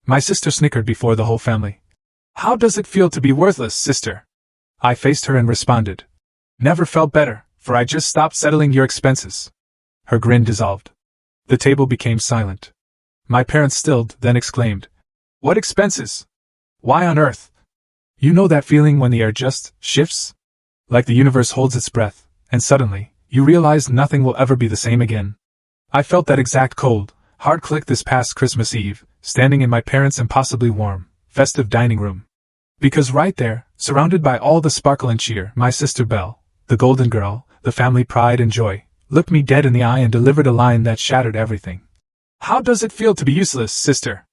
My sister snickered before the whole family. How does it feel to be worthless, sister? I faced her and responded. Never felt better, for I just stopped settling your expenses. Her grin dissolved. The table became silent. My parents stilled, then exclaimed, What expenses? Why on earth? You know that feeling when the air just shifts? Like the universe holds its breath, and suddenly, you realize nothing will ever be the same again. I felt that exact cold, hard click this past Christmas Eve, standing in my parents' impossibly warm, festive dining room. Because right there, surrounded by all the sparkle and cheer, my sister Belle, the golden girl, the family pride and joy, looked me dead in the eye and delivered a line that shattered everything. How does it feel to be useless, sister?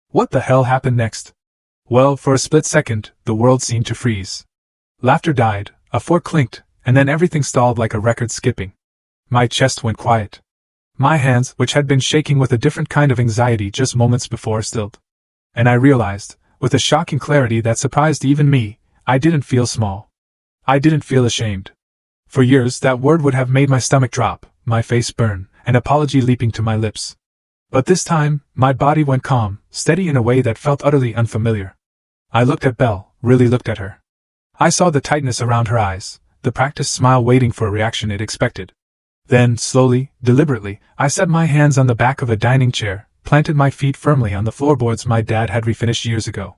What the hell happened next? Well, for a split second, the world seemed to freeze. Laughter died, a fork clinked, and then everything stalled like a record skipping. My chest went quiet. My hands, which had been shaking with a different kind of anxiety just moments before, stilled. And I realized, with a shocking clarity that surprised even me, I didn't feel small. I didn't feel ashamed. For years that word would have made my stomach drop, my face burn, an apology leaping to my lips. But this time, my body went calm, steady in a way that felt utterly unfamiliar. I looked at Belle, really looked at her. I saw the tightness around her eyes, the practiced smile waiting for a reaction it expected. Then, slowly, deliberately, I set my hands on the back of a dining chair, planted my feet firmly on the floorboards my dad had refinished years ago.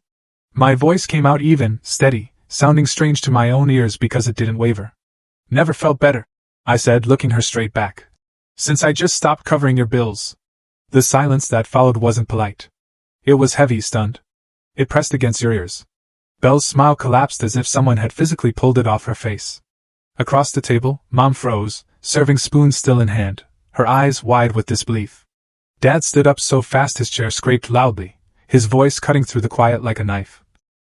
My voice came out even, steady, sounding strange to my own ears because it didn't waver. Never felt better, I said, looking her straight back. Since I just stopped covering your bills. The silence that followed wasn't polite. It was heavy, stunned. It pressed against your ears. Belle's smile collapsed as if someone had physically pulled it off her face. Across the table, Mom froze, serving spoon still in hand, her eyes wide with disbelief. Dad stood up so fast his chair scraped loudly, his voice cutting through the quiet like a knife.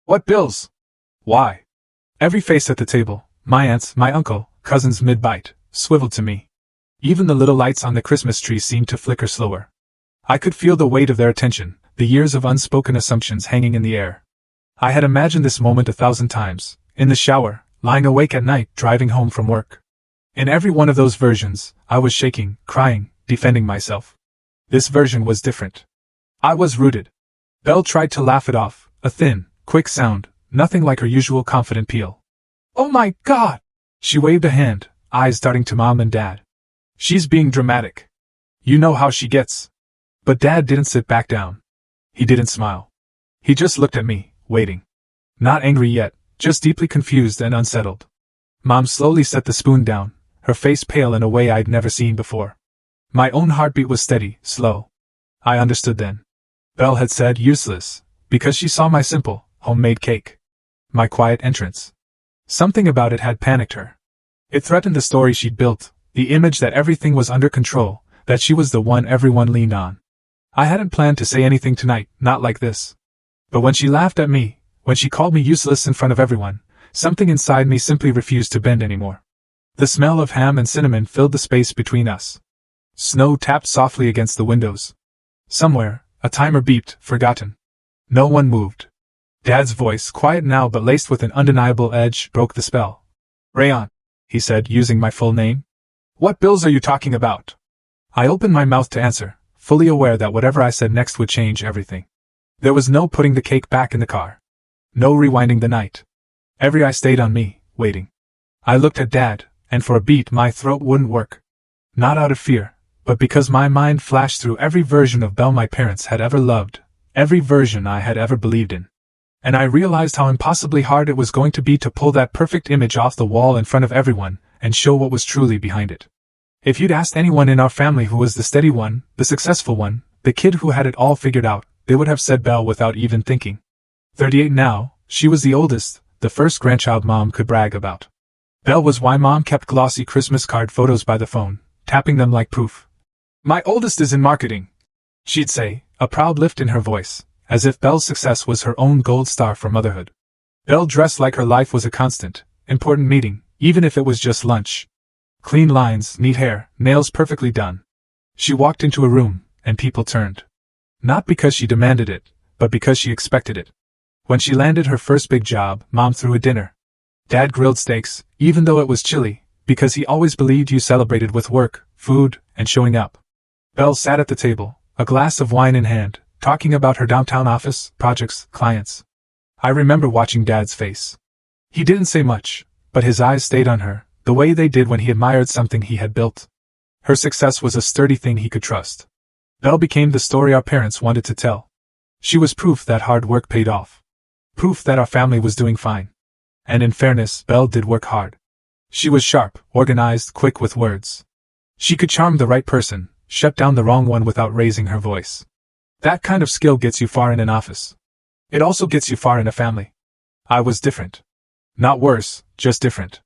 What bills? Why? Every face at the table, my aunts, my uncle, cousins mid-bite, swiveled to me. Even the little lights on the Christmas tree seemed to flicker slower. I could feel the weight of their attention, the years of unspoken assumptions hanging in the air. I had imagined this moment 1,000 times, in the shower, lying awake at night, driving home from work. In every one of those versions, I was shaking, crying, defending myself. This version was different. I was rooted. Belle tried to laugh it off, a thin, quick sound, nothing like her usual confident peal. Oh my God! She waved a hand, eyes darting to Mom and Dad. She's being dramatic. You know how she gets. But Dad didn't sit back down. He didn't smile. He just looked at me, waiting. Not angry yet, just deeply confused and unsettled. Mom slowly set the spoon down, her face pale in a way I'd never seen before. My own heartbeat was steady, slow. I understood then. Belle had said useless, because she saw my simple, homemade cake. My quiet entrance. Something about it had panicked her. It threatened the story she'd built, the image that everything was under control, that she was the one everyone leaned on. I hadn't planned to say anything tonight, not like this. But when she laughed at me, when she called me useless in front of everyone, something inside me simply refused to bend anymore. The smell of ham and cinnamon filled the space between us. Snow tapped softly against the windows. Somewhere, a timer beeped, forgotten. No one moved. Dad's voice, quiet now but laced with an undeniable edge, broke the spell. Rayon, he said, using my full name. What bills are you talking about? I opened my mouth to answer, fully aware that whatever I said next would change everything. There was no putting the cake back in the car. No rewinding the night. Every eye stayed on me, waiting. I looked at Dad, and for a beat my throat wouldn't work. Not out of fear, but because my mind flashed through every version of Belle my parents had ever loved, every version I had ever believed in. And I realized how impossibly hard it was going to be to pull that perfect image off the wall in front of everyone, and show what was truly behind it. If you'd asked anyone in our family who was the steady one, the successful one, the kid who had it all figured out, they would have said Belle without even thinking. 38 now, she was the oldest, the first grandchild Mom could brag about. Belle was why Mom kept glossy Christmas card photos by the phone, tapping them like proof. My oldest is in marketing, she'd say, a proud lift in her voice, as if Belle's success was her own gold star for motherhood. Belle dressed like her life was a constant, important meeting, even if it was just lunch. Clean lines, neat hair, nails perfectly done. She walked into a room, and people turned. Not because she demanded it, but because she expected it. When she landed her first big job, Mom threw a dinner. Dad grilled steaks, even though it was chilly, because he always believed you celebrated with work, food, and showing up. Belle sat at the table, a glass of wine in hand, talking about her downtown office, projects, clients. I remember watching Dad's face. He didn't say much, but his eyes stayed on her, the way they did when he admired something he had built. Her success was a sturdy thing he could trust. Belle became the story our parents wanted to tell. She was proof that hard work paid off. Proof that our family was doing fine. And in fairness, Belle did work hard. She was sharp, organized, quick with words. She could charm the right person, shut down the wrong one without raising her voice. That kind of skill gets you far in an office. It also gets you far in a family. I was different. Not worse, just different.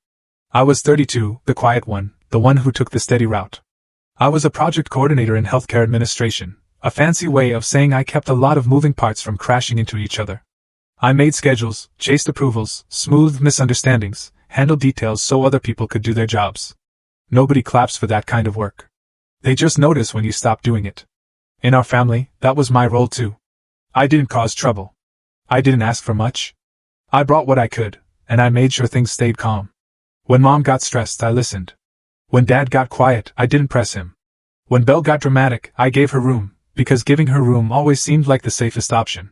I was 32, the quiet one, the one who took the steady route. I was a project coordinator in healthcare administration, a fancy way of saying I kept a lot of moving parts from crashing into each other. I made schedules, chased approvals, smoothed misunderstandings, handled details so other people could do their jobs. Nobody claps for that kind of work. They just notice when you stop doing it. In our family, that was my role too. I didn't cause trouble. I didn't ask for much. I brought what I could, and I made sure things stayed calm. When Mom got stressed, I listened. When Dad got quiet, I didn't press him. When Belle got dramatic, I gave her room, because giving her room always seemed like the safest option.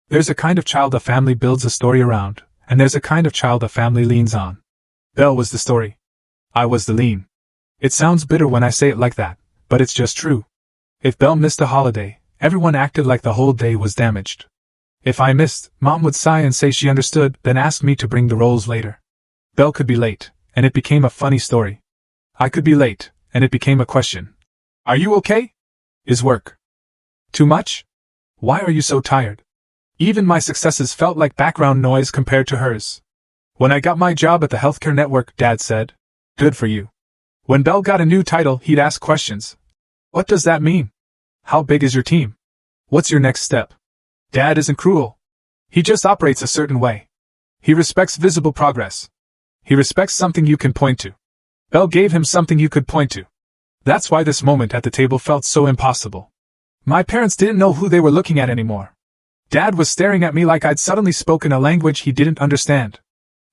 There's a kind of child a family builds a story around, and there's a kind of child a family leans on. Belle was the story. I was the lean. It sounds bitter when I say it like that, but it's just true. If Belle missed a holiday, everyone acted like the whole day was damaged. If I missed, Mom would sigh and say she understood, then ask me to bring the rolls later. Belle could be late, and it became a funny story. I could be late, and it became a question. Are you okay? Is work too much? Why are you so tired? Even my successes felt like background noise compared to hers. When I got my job at the healthcare network, Dad said, "Good for you." When Belle got a new title, he'd ask questions. What does that mean? How big is your team? What's your next step? Dad isn't cruel. He just operates a certain way. He respects visible progress. He respects something you can point to. Belle gave him something you could point to. That's why this moment at the table felt so impossible. My parents didn't know who they were looking at anymore. Dad was staring at me like I'd suddenly spoken a language he didn't understand.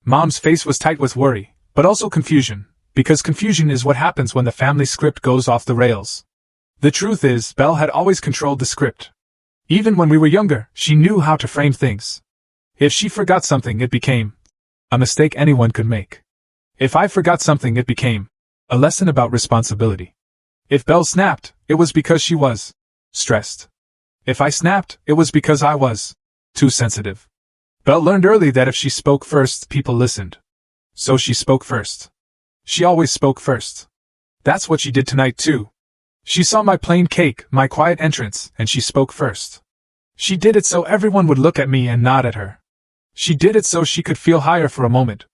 Mom's face was tight with worry, but also confusion, because confusion is what happens when the family script goes off the rails. The truth is, Belle had always controlled the script. Even when we were younger, she knew how to frame things. If she forgot something, it became a mistake anyone could make. If I forgot something, it became a lesson about responsibility. If Belle snapped, it was because she was stressed. If I snapped, it was because I was too sensitive. Belle learned early that if she spoke first, people listened. So she spoke first. She always spoke first. That's what she did tonight too. She saw my plain cake, my quiet entrance, and she spoke first. She did it so everyone would look at me and nod at her. She did it so she could feel higher for a moment.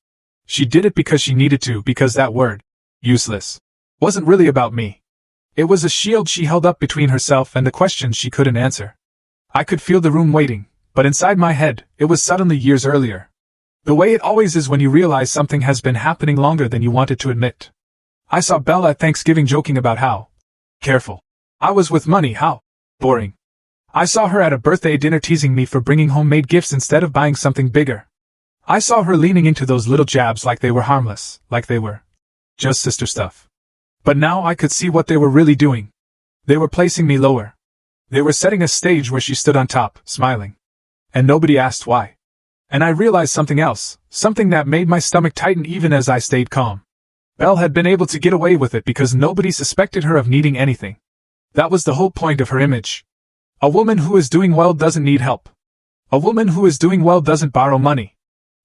She did it because she needed to, because that word, useless, wasn't really about me. It was a shield she held up between herself and the questions she couldn't answer. I could feel the room waiting, but inside my head, it was suddenly years earlier. The way it always is when you realize something has been happening longer than you wanted to admit. I saw Belle at Thanksgiving joking about how careful I was with money, how boring. I saw her at a birthday dinner teasing me for bringing homemade gifts instead of buying something bigger. I saw her leaning into those little jabs like they were harmless, like they were just sister stuff. But now I could see what they were really doing. They were placing me lower. They were setting a stage where she stood on top, smiling. And nobody asked why. And I realized something else, something that made my stomach tighten even as I stayed calm. Belle had been able to get away with it because nobody suspected her of needing anything. That was the whole point of her image. A woman who is doing well doesn't need help. A woman who is doing well doesn't borrow money.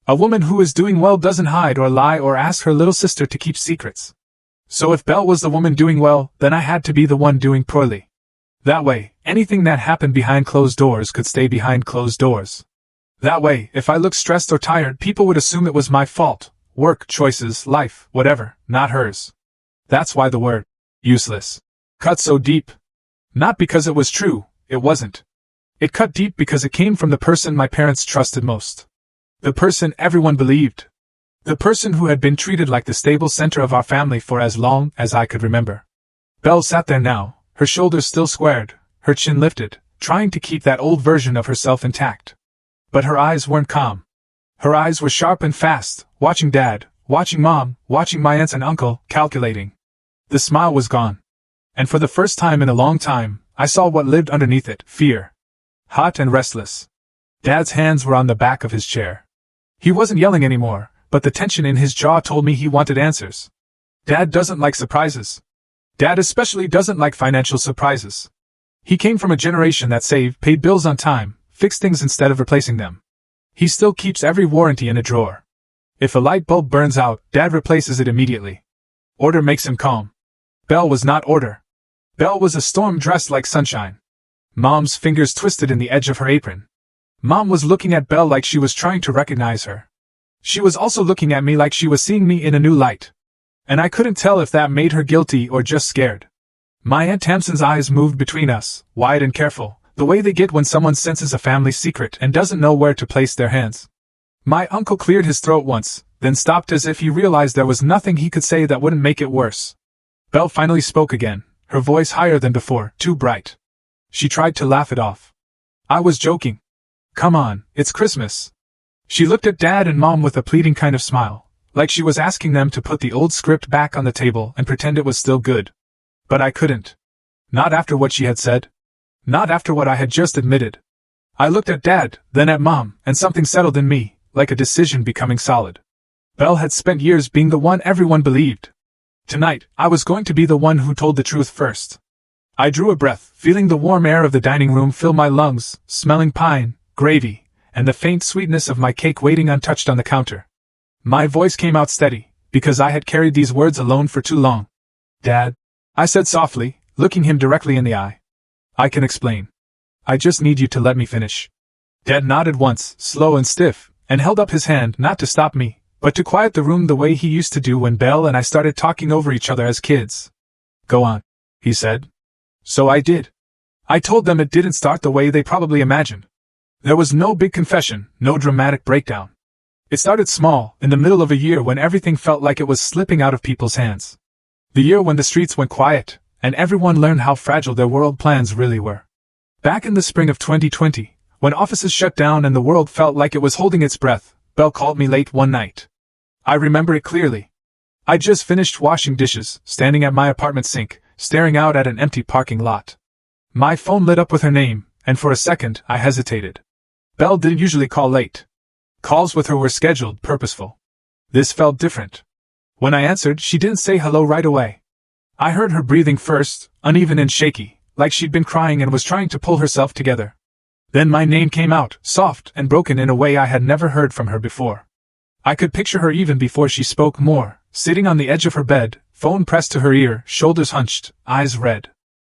A woman who is doing well doesn't hide or lie or ask her little sister to keep secrets. So if Belle was the woman doing well, then I had to be the one doing poorly. That way, anything that happened behind closed doors could stay behind closed doors. That way, if I looked stressed or tired, people would assume it was my fault. Work, choices, life, whatever, not hers. That's why the word useless cut so deep. Not because it was true, it wasn't. It cut deep because it came from the person my parents trusted most. The person everyone believed. The person who had been treated like the stable center of our family for as long as I could remember. Belle sat there now, her shoulders still squared, her chin lifted, trying to keep that old version of herself intact. But her eyes weren't calm. Her eyes were sharp and fast, watching Dad, watching Mom, watching my aunts and uncle, calculating. The smile was gone. And for the first time in a long time, I saw what lived underneath it, fear. hot and restless. Dad's hands were on the back of his chair. He wasn't yelling anymore, but the tension in his jaw told me he wanted answers. Dad doesn't like surprises. Dad especially doesn't like financial surprises. He came from a generation that saved, paid bills on time, fixed things instead of replacing them. He still keeps every warranty in a drawer. If a light bulb burns out, Dad replaces it immediately. Order makes him calm. Belle was not order. Belle was a storm dressed like sunshine. Mom's fingers twisted in the edge of her apron. Mom was looking at Belle like she was trying to recognize her. She was also looking at me like she was seeing me in a new light. And I couldn't tell if that made her guilty or just scared. My Aunt Tamsin's eyes moved between us, wide and careful, the way they get when someone senses a family secret and doesn't know where to place their hands. My uncle cleared his throat once, then stopped as if he realized there was nothing he could say that wouldn't make it worse. Belle finally spoke again, her voice higher than before, too bright. She tried to laugh it off. I was joking. Come on, it's Christmas. She looked at Dad and Mom with a pleading kind of smile, like she was asking them to put the old script back on the table and pretend it was still good. But I couldn't. Not after what she had said. Not after what I had just admitted. I looked at Dad, then at Mom, and something settled in me, like a decision becoming solid. Belle had spent years being the one everyone believed. Tonight, I was going to be the one who told the truth first. I drew a breath, feeling the warm air of the dining room fill my lungs, smelling pine, gravy, and the faint sweetness of my cake waiting untouched on the counter. My voice came out steady, because I had carried these words alone for too long. Dad, I said softly, looking him directly in the eye. I can explain. I just need you to let me finish. Dad nodded once, slow and stiff, and held up his hand not to stop me, but to quiet the room the way he used to do when Belle and I started talking over each other as kids. Go on, he said. So I did. I told them it didn't start the way they probably imagined. There was no big confession, no dramatic breakdown. It started small, in the middle of a year when everything felt like it was slipping out of people's hands. The year when the streets went quiet, and everyone learned how fragile their world plans really were. Back in the spring of 2020, when offices shut down and the world felt like it was holding its breath, Belle called me late one night. I remember it clearly. I just finished washing dishes, standing at my apartment sink, staring out at an empty parking lot. My phone lit up with her name, and for a second, I hesitated. Belle didn't usually call late. Calls with her were scheduled, purposeful. This felt different. When I answered, she didn't say hello right away. I heard her breathing first, uneven and shaky, like she'd been crying and was trying to pull herself together. Then my name came out, soft and broken in a way I had never heard from her before. I could picture her even before she spoke more, sitting on the edge of her bed, phone pressed to her ear, shoulders hunched, eyes red.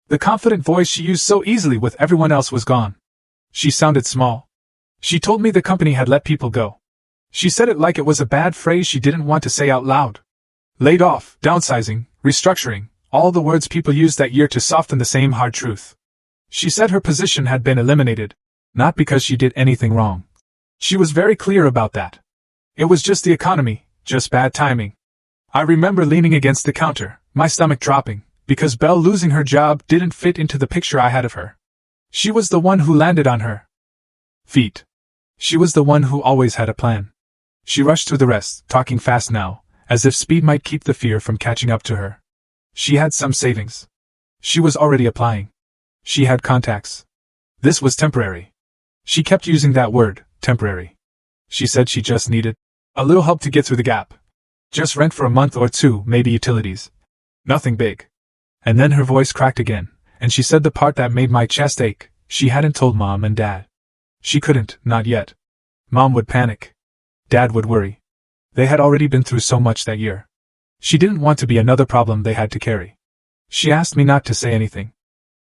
The confident voice she used so easily with everyone else was gone. She sounded small. She told me the company had let people go. She said it like it was a bad phrase she didn't want to say out loud. Laid off, downsizing, restructuring, all the words people used that year to soften the same hard truth. She said her position had been eliminated, not because she did anything wrong. She was very clear about that. It was just the economy, just bad timing. I remember leaning against the counter, my stomach dropping, because Belle losing her job didn't fit into the picture I had of her. She was the one who landed on her feet. She was the one who always had a plan. She rushed through the rest, talking fast now, as if speed might keep the fear from catching up to her. She had some savings. She was already applying. She had contacts. This was temporary. She kept using that word, temporary. She said she just needed a little help to get through the gap. Just rent for a month or two, maybe utilities. Nothing big. And then her voice cracked again, and she said the part that made my chest ache. She hadn't told Mom and Dad. She couldn't, not yet. Mom would panic. Dad would worry. They had already been through so much that year. She didn't want to be another problem they had to carry. She asked me not to say anything.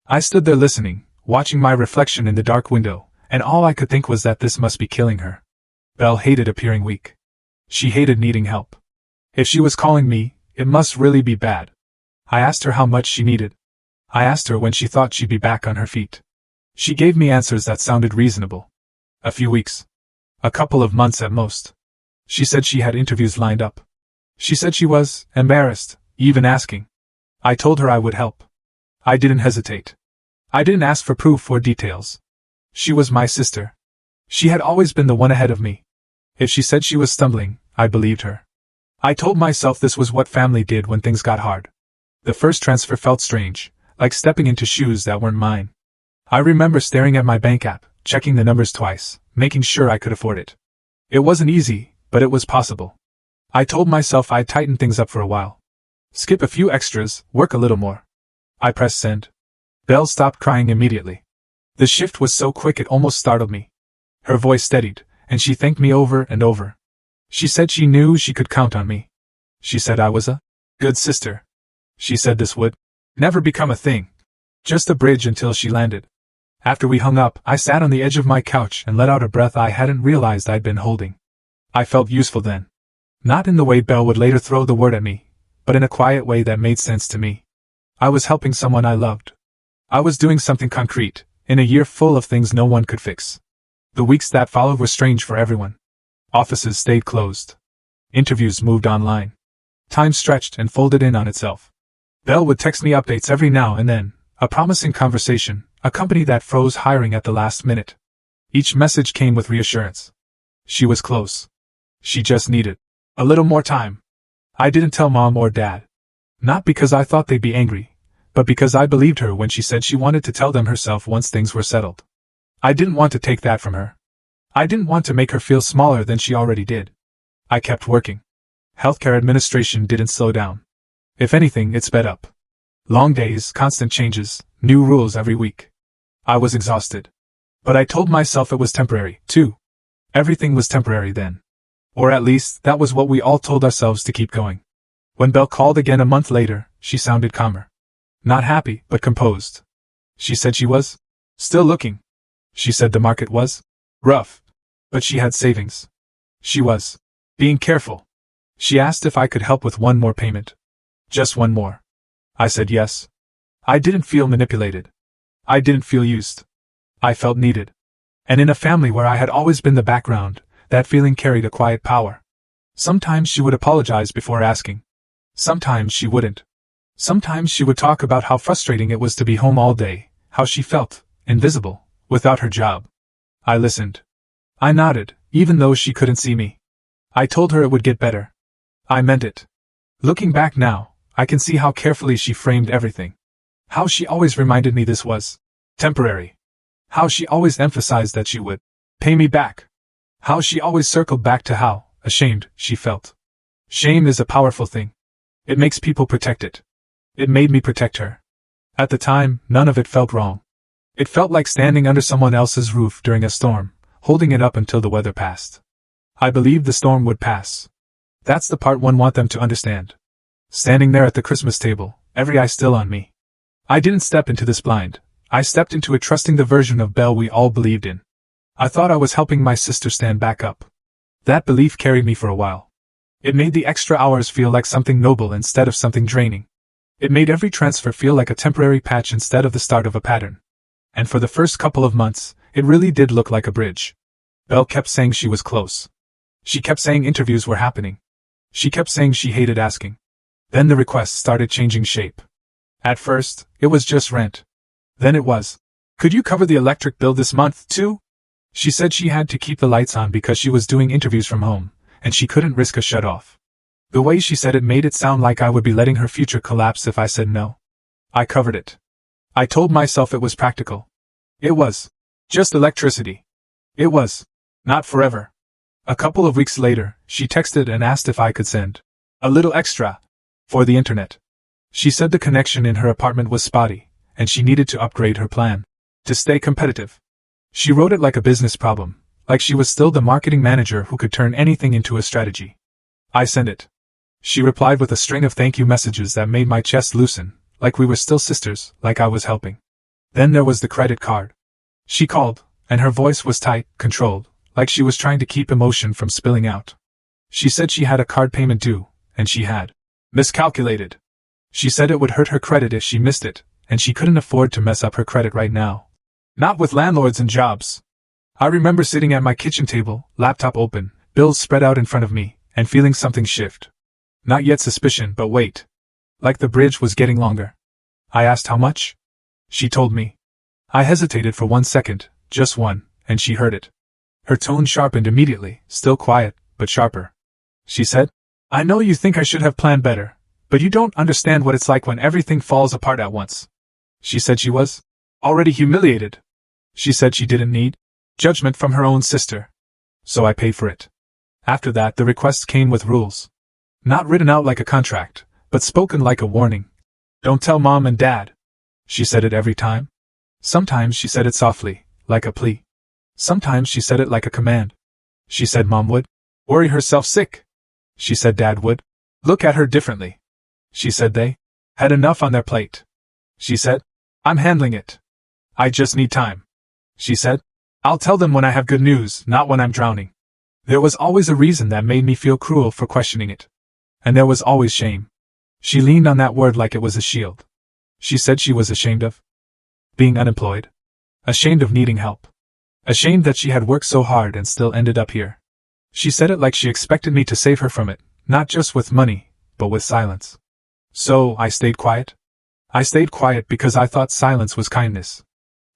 I stood there listening, watching my reflection in the dark window, and all I could think was that this must be killing her. Belle hated appearing weak. She hated needing help. If she was calling me, it must really be bad. I asked her how much she needed. I asked her when she thought she'd be back on her feet. She gave me answers that sounded reasonable. A few weeks. A couple of months at most. She said she had interviews lined up. She said she was embarrassed, even asking. I told her I would help. I didn't hesitate. I didn't ask for proof or details. She was my sister. She had always been the one ahead of me. If she said she was stumbling, I believed her. I told myself this was what family did when things got hard. The first transfer felt strange, like stepping into shoes that weren't mine. I remember staring at my bank app, checking the numbers twice, making sure I could afford it. It wasn't easy, but it was possible. I told myself I'd tighten things up for a while. Skip a few extras, work a little more. I pressed send. Belle stopped crying immediately. The shift was so quick it almost startled me. Her voice steadied, and she thanked me over and over. She said she knew she could count on me. She said I was a good sister. She said this would never become a thing. Just a bridge until she landed. After we hung up, I sat on the edge of my couch and let out a breath I hadn't realized I'd been holding. I felt useful then. Not in the way Belle would later throw the word at me, but in a quiet way that made sense to me. I was helping someone I loved. I was doing something concrete, in a year full of things no one could fix. The weeks that followed were strange for everyone. Offices stayed closed. Interviews moved online. Time stretched and folded in on itself. Belle would text me updates every now and then, a promising conversation, a company that froze hiring at the last minute. Each message came with reassurance. She was close. She just needed a little more time. I didn't tell Mom or Dad. Not because I thought they'd be angry, but because I believed her when she said she wanted to tell them herself once things were settled. I didn't want to take that from her. I didn't want to make her feel smaller than she already did. I kept working. Healthcare administration didn't slow down. If anything, it sped up. Long days, constant changes, new rules every week. I was exhausted. But I told myself it was temporary, too. Everything was temporary then. Or at least, that was what we all told ourselves to keep going. When Belle called again a month later, she sounded calmer. Not happy, but composed. She said she was still looking. She said the market was rough, but she had savings. She was being careful. She asked if I could help with one more payment. Just one more. I said yes. I didn't feel manipulated. I didn't feel used. I felt needed. And in a family where I had always been the background, that feeling carried a quiet power. Sometimes she would apologize before asking. Sometimes she wouldn't. Sometimes she would talk about how frustrating it was to be home all day, how she felt invisible, without her job. I listened. I nodded, even though she couldn't see me. I told her it would get better. I meant it. Looking back now, I can see how carefully she framed everything. How she always reminded me this was temporary. How she always emphasized that she would pay me back. How she always circled back to how ashamed she felt. Shame is a powerful thing. It makes people protect it. It made me protect her. At the time, none of it felt wrong. It felt like standing under someone else's roof during a storm, holding it up until the weather passed. I believed the storm would pass. That's the part one wants them to understand. Standing there at the Christmas table, every eye still on me. I didn't step into this blind. I stepped into it trusting the version of Belle we all believed in. I thought I was helping my sister stand back up. That belief carried me for a while. It made the extra hours feel like something noble instead of something draining. It made every transfer feel like a temporary patch instead of the start of a pattern. And for the first couple of months, it really did look like a bridge. Belle kept saying she was close. She kept saying interviews were happening. She kept saying she hated asking. Then the requests started changing shape. At first, it was just rent. Then it was, could you cover the electric bill this month, too? She said she had to keep the lights on because she was doing interviews from home, and she couldn't risk a shut-off. The way she said it made it sound like I would be letting her future collapse if I said no. I covered it. I told myself it was practical. It was just electricity. It was not forever. A couple of weeks later, she texted and asked if I could send a little extra for the internet. She said the connection in her apartment was spotty, and she needed to upgrade her plan to stay competitive. She wrote it like a business problem, like she was still the marketing manager who could turn anything into a strategy. I sent it. She replied with a string of thank you messages that made my chest loosen, like we were still sisters, like I was helping. Then there was the credit card. She called, and her voice was tight, controlled, like she was trying to keep emotion from spilling out. She said she had a card payment due, and she had miscalculated. She said it would hurt her credit if she missed it, and she couldn't afford to mess up her credit right now. Not with landlords and jobs. I remember sitting at my kitchen table, laptop open, bills spread out in front of me, and feeling something shift. Not yet suspicion, but wait. Like the bridge was getting longer. I asked how much? She told me. I hesitated for 1 second, just one, and she heard it. Her tone sharpened immediately, still quiet, but sharper. She said, I know you think I should have planned better, but you don't understand what it's like when everything falls apart at once. She said she was already humiliated. She said she didn't need Judgment from her own sister. So I paid for it. After that, the requests came with rules. Not written out like a contract, but spoken like a warning. Don't tell Mom and Dad. She said it every time. Sometimes she said it softly, like a plea. Sometimes she said it like a command. She said Mom would worry herself sick. She said Dad would look at her differently. She said they had enough on their plate. She said, I'm handling it. I just need time. She said, I'll tell them when I have good news, not when I'm drowning. There was always a reason that made me feel cruel for questioning it. And there was always shame. She leaned on that word like it was a shield. She said she was ashamed of being unemployed. Ashamed of needing help. Ashamed that she had worked so hard and still ended up here. She said it like she expected me to save her from it, not just with money, but with silence. So, I stayed quiet. I stayed quiet because I thought silence was kindness.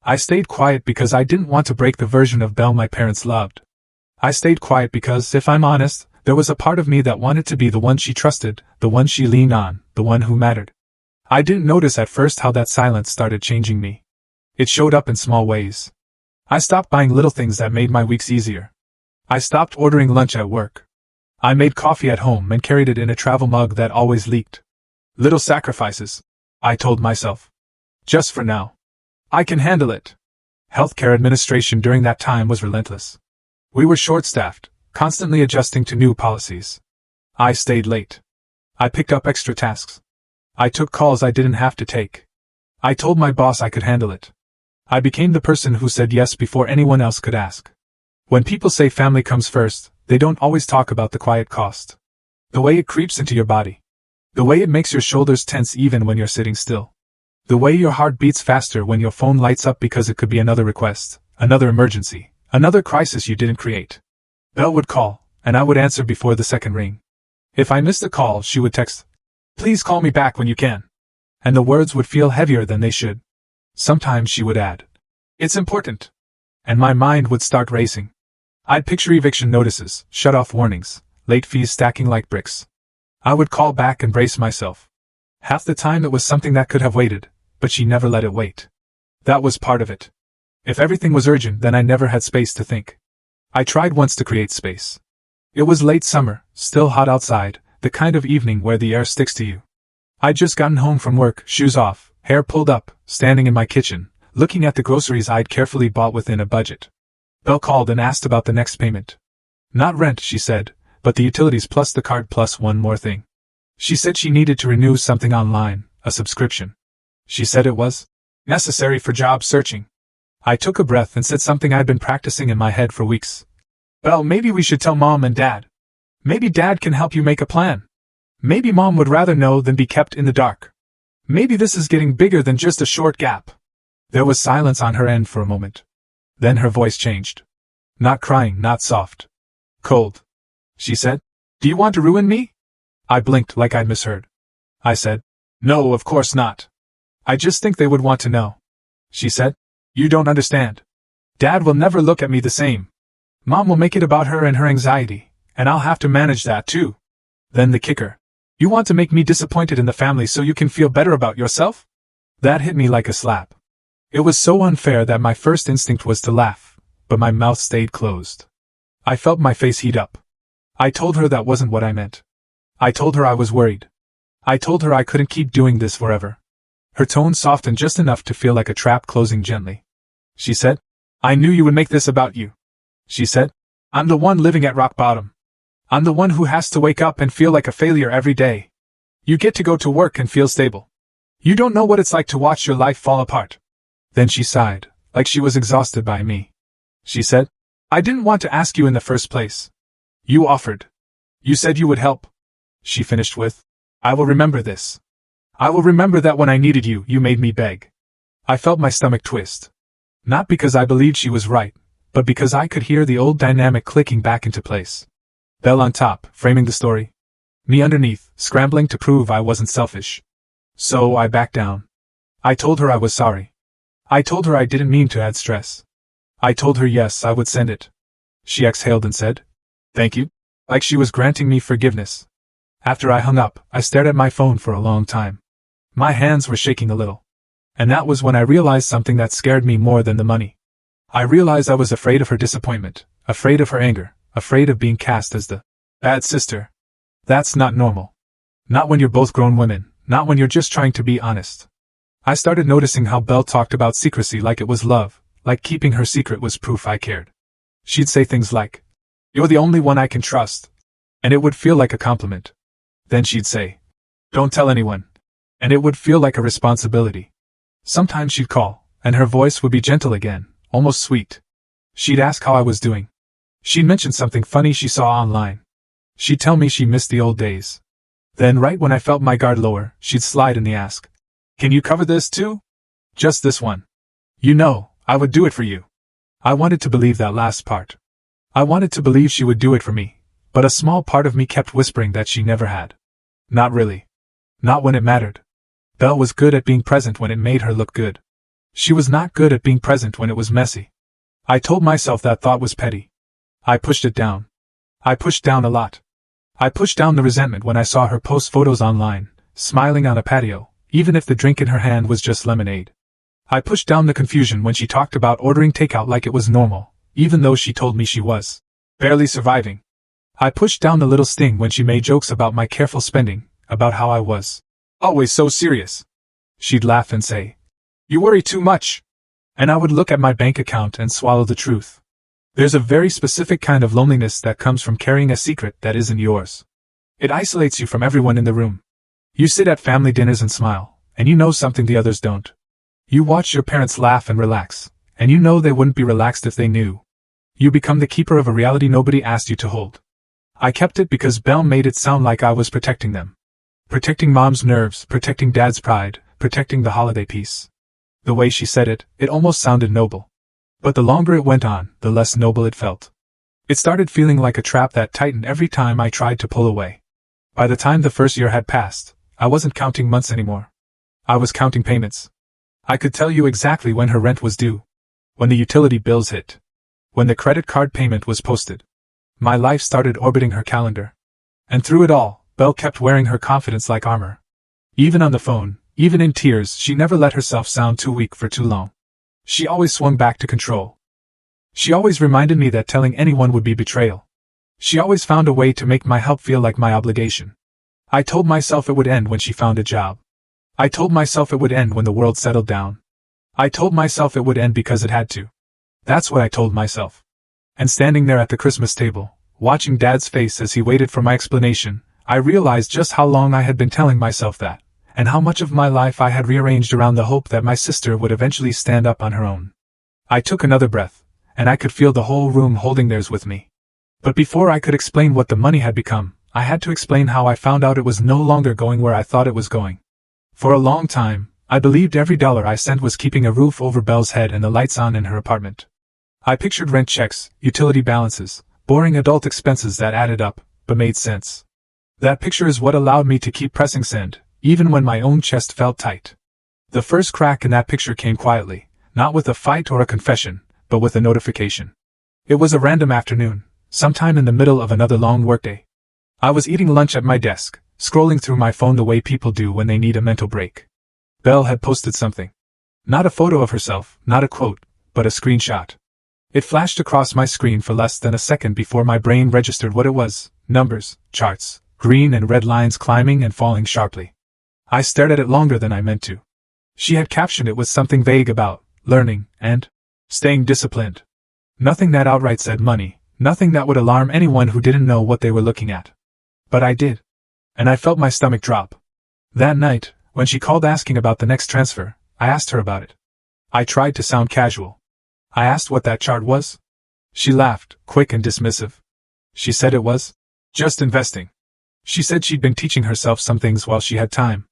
I stayed quiet because I didn't want to break the version of Belle my parents loved. I stayed quiet because, if I'm honest, there was a part of me that wanted to be the one she trusted, the one she leaned on, the one who mattered. I didn't notice at first how that silence started changing me. It showed up in small ways. I stopped buying little things that made my weeks easier. I stopped ordering lunch at work. I made coffee at home and carried it in a travel mug that always leaked. Little sacrifices, I told myself. Just for now. I can handle it. Healthcare administration during that time was relentless. We were short-staffed, constantly adjusting to new policies. I stayed late. I picked up extra tasks. I took calls I didn't have to take. I told my boss I could handle it. I became the person who said yes before anyone else could ask. When people say family comes first, they don't always talk about the quiet cost. The way it creeps into your body. The way it makes your shoulders tense even when you're sitting still. The way your heart beats faster when your phone lights up because it could be another request, another emergency, another crisis you didn't create. Belle would call, and I would answer before the second ring. If I missed a call, she would text, "Please call me back when you can." And the words would feel heavier than they should. Sometimes she would add, "It's important." And my mind would start racing. I'd picture eviction notices, shut-off warnings, late fees stacking like bricks. I would call back and brace myself. Half the time it was something that could have waited, but she never let it wait. That was part of it. If everything was urgent, then I never had space to think. I tried once to create space. It was late summer, still hot outside, the kind of evening where the air sticks to you. I'd just gotten home from work, shoes off, hair pulled up, standing in my kitchen, looking at the groceries I'd carefully bought within a budget. Belle called and asked about the next payment. Not rent, she said, but the utilities plus the card plus one more thing. She said she needed to renew something online, a subscription. She said it was necessary for job searching. I took a breath and said something I'd been practicing in my head for weeks. "Belle, maybe we should tell Mom and Dad. Maybe Dad can help you make a plan. Maybe Mom would rather know than be kept in the dark. Maybe this is getting bigger than just a short gap." There was silence on her end for a moment. Then her voice changed. Not crying, not soft. Cold. She said, "Do you want to ruin me?" I blinked like I'd misheard. I said, "No, of course not. I just think they would want to know." She said, "You don't understand. Dad will never look at me the same. Mom will make it about her and her anxiety, and I'll have to manage that too." Then the kicker. "You want to make me disappointed in the family so you can feel better about yourself?" That hit me like a slap. It was so unfair that my first instinct was to laugh, but my mouth stayed closed. I felt my face heat up. I told her that wasn't what I meant. I told her I was worried. I told her I couldn't keep doing this forever. Her tone softened just enough to feel like a trap closing gently. She said, "I knew you would make this about you." She said, "I'm the one living at rock bottom. I'm the one who has to wake up and feel like a failure every day. You get to go to work and feel stable. You don't know what it's like to watch your life fall apart." Then she sighed, like she was exhausted by me. She said, "I didn't want to ask you in the first place. You offered. You said you would help." She finished with, "I will remember this. I will remember that when I needed you, you made me beg." I felt my stomach twist. Not because I believed she was right, but because I could hear the old dynamic clicking back into place. Belle on top, framing the story. Me underneath, scrambling to prove I wasn't selfish. So I backed down. I told her I was sorry. I told her I didn't mean to add stress. I told her yes, I would send it. She exhaled and said, "Thank you," like she was granting me forgiveness. After I hung up, I stared at my phone for a long time. My hands were shaking a little. And that was when I realized something that scared me more than the money. I realized I was afraid of her disappointment, afraid of her anger, afraid of being cast as the bad sister. That's not normal. Not when you're both grown women, not when you're just trying to be honest. I started noticing how Belle talked about secrecy like it was love, like keeping her secret was proof I cared. She'd say things like, "You're the only one I can trust," and it would feel like a compliment. Then she'd say, "Don't tell anyone," and it would feel like a responsibility. Sometimes she'd call, and her voice would be gentle again, almost sweet. She'd ask how I was doing. She'd mention something funny she saw online. She'd tell me she missed the old days. Then right when I felt my guard lower, she'd slide in the ask, "Can you cover this too? Just this one. You know, I would do it for you." I wanted to believe that last part. I wanted to believe she would do it for me, but a small part of me kept whispering that she never had. Not really. Not when it mattered. Belle was good at being present when it made her look good. She was not good at being present when it was messy. I told myself that thought was petty. I pushed it down. I pushed down a lot. I pushed down the resentment when I saw her post photos online, smiling on a patio, even if the drink in her hand was just lemonade. I pushed down the confusion when she talked about ordering takeout like it was normal, even though she told me she was barely surviving. I pushed down the little sting when she made jokes about my careful spending, about how I was always so serious. She'd laugh and say, "You worry too much." And I would look at my bank account and swallow the truth. There's a very specific kind of loneliness that comes from carrying a secret that isn't yours. It isolates you from everyone in the room. You sit at family dinners and smile, and you know something the others don't. You watch your parents laugh and relax, and you know they wouldn't be relaxed if they knew. You become the keeper of a reality nobody asked you to hold. I kept it because Belle made it sound like I was protecting them. Protecting Mom's nerves, protecting Dad's pride, protecting the holiday peace. The way she said it, it almost sounded noble. But the longer it went on, the less noble it felt. It started feeling like a trap that tightened every time I tried to pull away. By the time the first year had passed, I wasn't counting months anymore. I was counting payments. I could tell you exactly when her rent was due. When the utility bills hit. When the credit card payment was posted. My life started orbiting her calendar. And through it all, Belle kept wearing her confidence like armor. Even on the phone, even in tears, she never let herself sound too weak for too long. She always swung back to control. She always reminded me that telling anyone would be betrayal. She always found a way to make my help feel like my obligation. I told myself it would end when she found a job. I told myself it would end when the world settled down. I told myself it would end because it had to. That's what I told myself. And standing there at the Christmas table, watching Dad's face as he waited for my explanation, I realized just how long I had been telling myself that, and how much of my life I had rearranged around the hope that my sister would eventually stand up on her own. I took another breath, and I could feel the whole room holding theirs with me. But before I could explain what the money had become, I had to explain how I found out it was no longer going where I thought it was going. For a long time, I believed every dollar I sent was keeping a roof over Belle's head and the lights on in her apartment. I pictured rent checks, utility balances, boring adult expenses that added up, but made sense. That picture is what allowed me to keep pressing send, even when my own chest felt tight. The first crack in that picture came quietly, not with a fight or a confession, but with a notification. It was a random afternoon, sometime in the middle of another long workday. I was eating lunch at my desk, scrolling through my phone the way people do when they need a mental break. Belle had posted something. Not a photo of herself, not a quote, but a screenshot. It flashed across my screen for less than a second before my brain registered what it was: numbers, charts, green and red lines climbing and falling sharply. I stared at it longer than I meant to. She had captioned it with something vague about learning and staying disciplined. Nothing that outright said money, nothing that would alarm anyone who didn't know what they were looking at. But I did. And I felt my stomach drop. That night, when she called asking about the next transfer, I asked her about it. I tried to sound casual. I asked what that chart was. She laughed, quick and dismissive. She said it was just investing. She said she'd been teaching herself some things while she had time.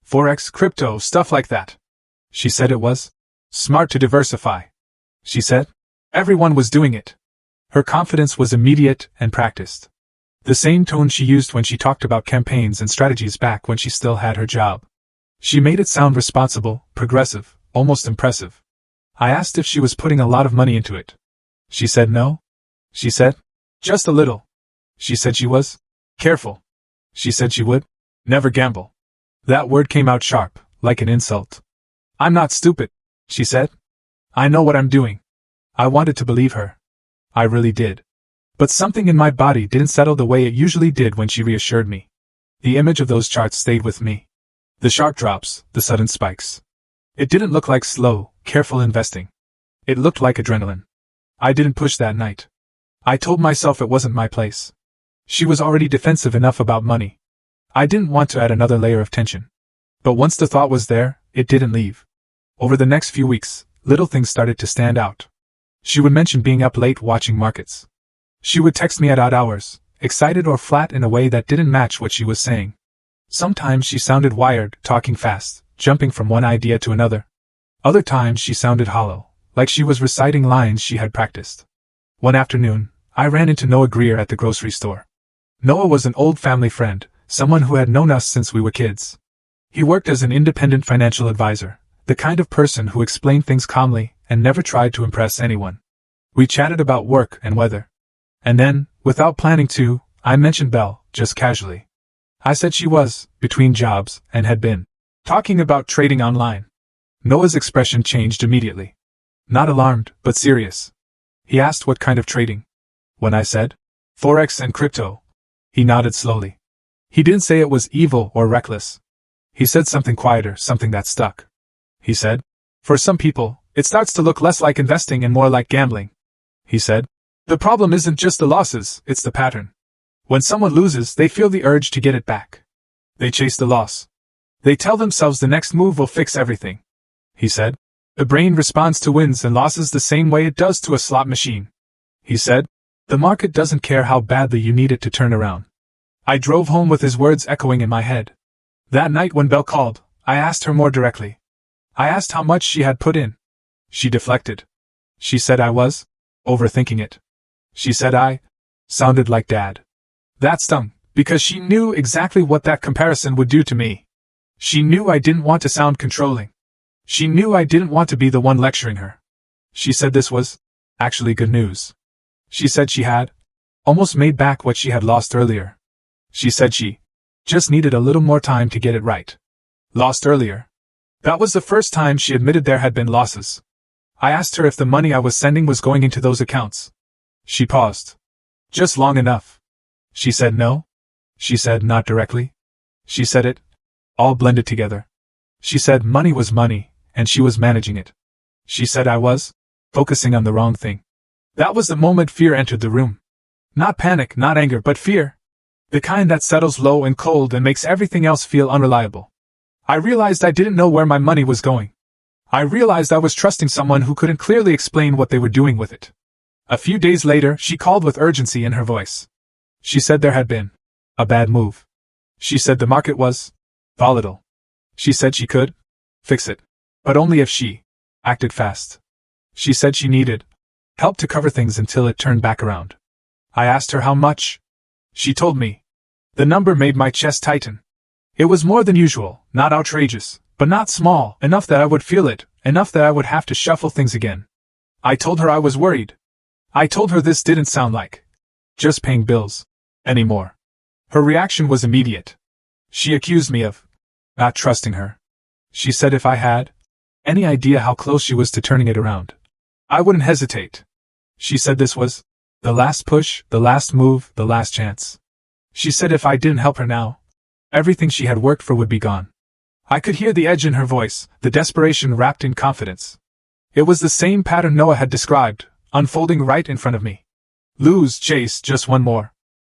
Forex, crypto, stuff like that. She said it was smart to diversify. She said everyone was doing it. Her confidence was immediate and practiced. The same tone she used when she talked about campaigns and strategies back when she still had her job. She made it sound responsible, progressive, almost impressive. I asked if she was putting a lot of money into it. She said no. She said just a little. She said she was careful. She said she would never gamble. That word came out sharp, like an insult. I'm not stupid, she said. I know what I'm doing. I wanted to believe her. I really did. But something in my body didn't settle the way it usually did when she reassured me. The image of those charts stayed with me. The sharp drops, the sudden spikes. It didn't look like slow, careful investing. It looked like adrenaline. I didn't push that night. I told myself it wasn't my place. She was already defensive enough about money. I didn't want to add another layer of tension. But once the thought was there, it didn't leave. Over the next few weeks, little things started to stand out. She would mention being up late watching markets. She would text me at odd hours, excited or flat in a way that didn't match what she was saying. Sometimes she sounded wired, talking fast, jumping from one idea to another. Other times she sounded hollow, like she was reciting lines she had practiced. One afternoon, I ran into Noah Greer at the grocery store. Noah was an old family friend, someone who had known us since we were kids. He worked as an independent financial advisor, the kind of person who explained things calmly and never tried to impress anyone. We chatted about work and weather. And then, without planning to, I mentioned Belle, just casually. I said she was, between jobs, and had been talking about trading online. Noah's expression changed immediately. Not alarmed, but serious. He asked what kind of trading. When I said, Forex and crypto, he nodded slowly. He didn't say it was evil or reckless. He said something quieter, something that stuck. He said, for some people, it starts to look less like investing and more like gambling. He said, the problem isn't just the losses, it's the pattern. When someone loses, they feel the urge to get it back. They chase the loss. They tell themselves the next move will fix everything. He said, the brain responds to wins and losses the same way it does to a slot machine. He said, the market doesn't care how badly you need it to turn around. I drove home with his words echoing in my head. That night when Belle called, I asked her more directly. I asked how much she had put in. She deflected. She said I was overthinking it. She said I sounded like Dad. That stung, because she knew exactly what that comparison would do to me. She knew I didn't want to sound controlling. She knew I didn't want to be the one lecturing her. She said this was actually good news. She said she had almost made back what she had lost earlier. She said she just needed a little more time to get it right. Lost earlier. That was the first time she admitted there had been losses. I asked her if the money I was sending was going into those accounts. She paused. Just long enough. She said no. She said not directly. She said it all blended together. She said money was money, and she was managing it. She said I was focusing on the wrong thing. That was the moment fear entered the room. Not panic, not anger, but fear. The kind that settles low and cold and makes everything else feel unreliable. I realized I didn't know where my money was going. I realized I was trusting someone who couldn't clearly explain what they were doing with it. A few days later, she called with urgency in her voice. She said there had been a bad move. She said the market was volatile. She said she could fix it, but only if she acted fast. She said she needed help to cover things until it turned back around. I asked her how much. She told me. The number made my chest tighten. It was more than usual, not outrageous, but not small, enough that I would feel it, enough that I would have to shuffle things again. I told her I was worried. I told her this didn't sound like just paying bills anymore. Her reaction was immediate. She accused me of not trusting her. She said if I had any idea how close she was to turning it around, I wouldn't hesitate. She said this was the last push, the last move, the last chance. She said if I didn't help her now, everything she had worked for would be gone. I could hear the edge in her voice, the desperation wrapped in confidence. It was the same pattern Noah had described, unfolding right in front of me. Lose, chase, just one more.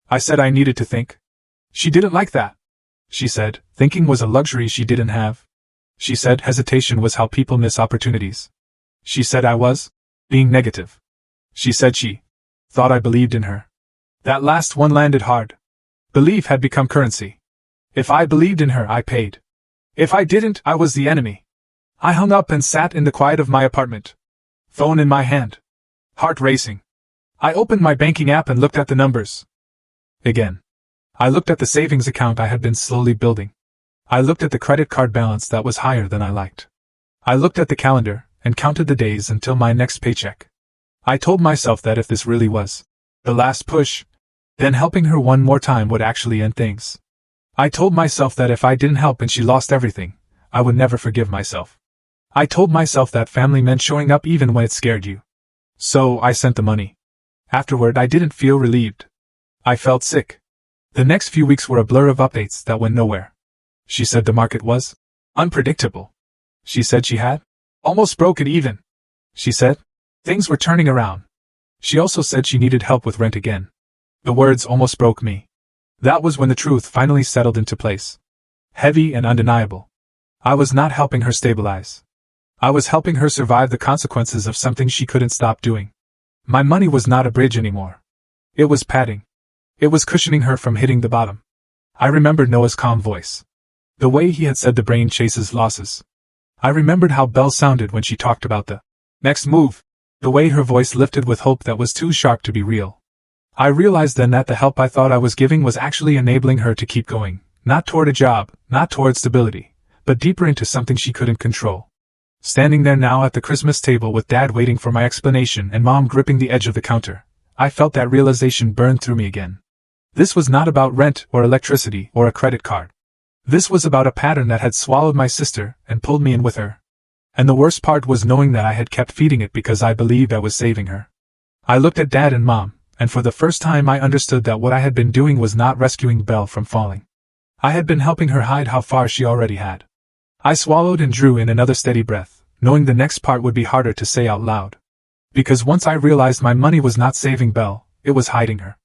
I said I needed to think. She didn't like that. She said thinking was a luxury she didn't have. She said hesitation was how people miss opportunities. She said I was being negative. She said she thought I believed in her. That last one landed hard. Belief had become currency. If I believed in her, I paid. If I didn't, I was the enemy. I hung up and sat in the quiet of my apartment. Phone in my hand. Heart racing. I opened my banking app and looked at the numbers. Again. I looked at the savings account I had been slowly building. I looked at the credit card balance that was higher than I liked. I looked at the calendar and counted the days until my next paycheck. I told myself that if this really was the last push, then helping her one more time would actually end things. I told myself that if I didn't help and she lost everything, I would never forgive myself. I told myself that family meant showing up even when it scared you. So I sent the money. Afterward, I didn't feel relieved. I felt sick. The next few weeks were a blur of updates that went nowhere. She said the market was unpredictable. She said she had almost broken even. She said things were turning around. She also said she needed help with rent again. The words almost broke me. That was when the truth finally settled into place. Heavy and undeniable. I was not helping her stabilize. I was helping her survive the consequences of something she couldn't stop doing. My money was not a bridge anymore. It was padding. It was cushioning her from hitting the bottom. I remembered Noah's calm voice. The way he had said the brain chases losses. I remembered how Belle sounded when she talked about the next move. The way her voice lifted with hope that was too sharp to be real. I realized then that the help I thought I was giving was actually enabling her to keep going, not toward a job, not toward stability, but deeper into something she couldn't control. Standing there now at the Christmas table with Dad waiting for my explanation and Mom gripping the edge of the counter, I felt that realization burn through me again. This was not about rent or electricity or a credit card. This was about a pattern that had swallowed my sister and pulled me in with her. And the worst part was knowing that I had kept feeding it because I believed I was saving her. I looked at Dad and Mom, and for the first time I understood that what I had been doing was not rescuing Belle from falling. I had been helping her hide how far she already had. I swallowed and drew in another steady breath, knowing the next part would be harder to say out loud. Because once I realized my money was not saving Belle, it was hiding her.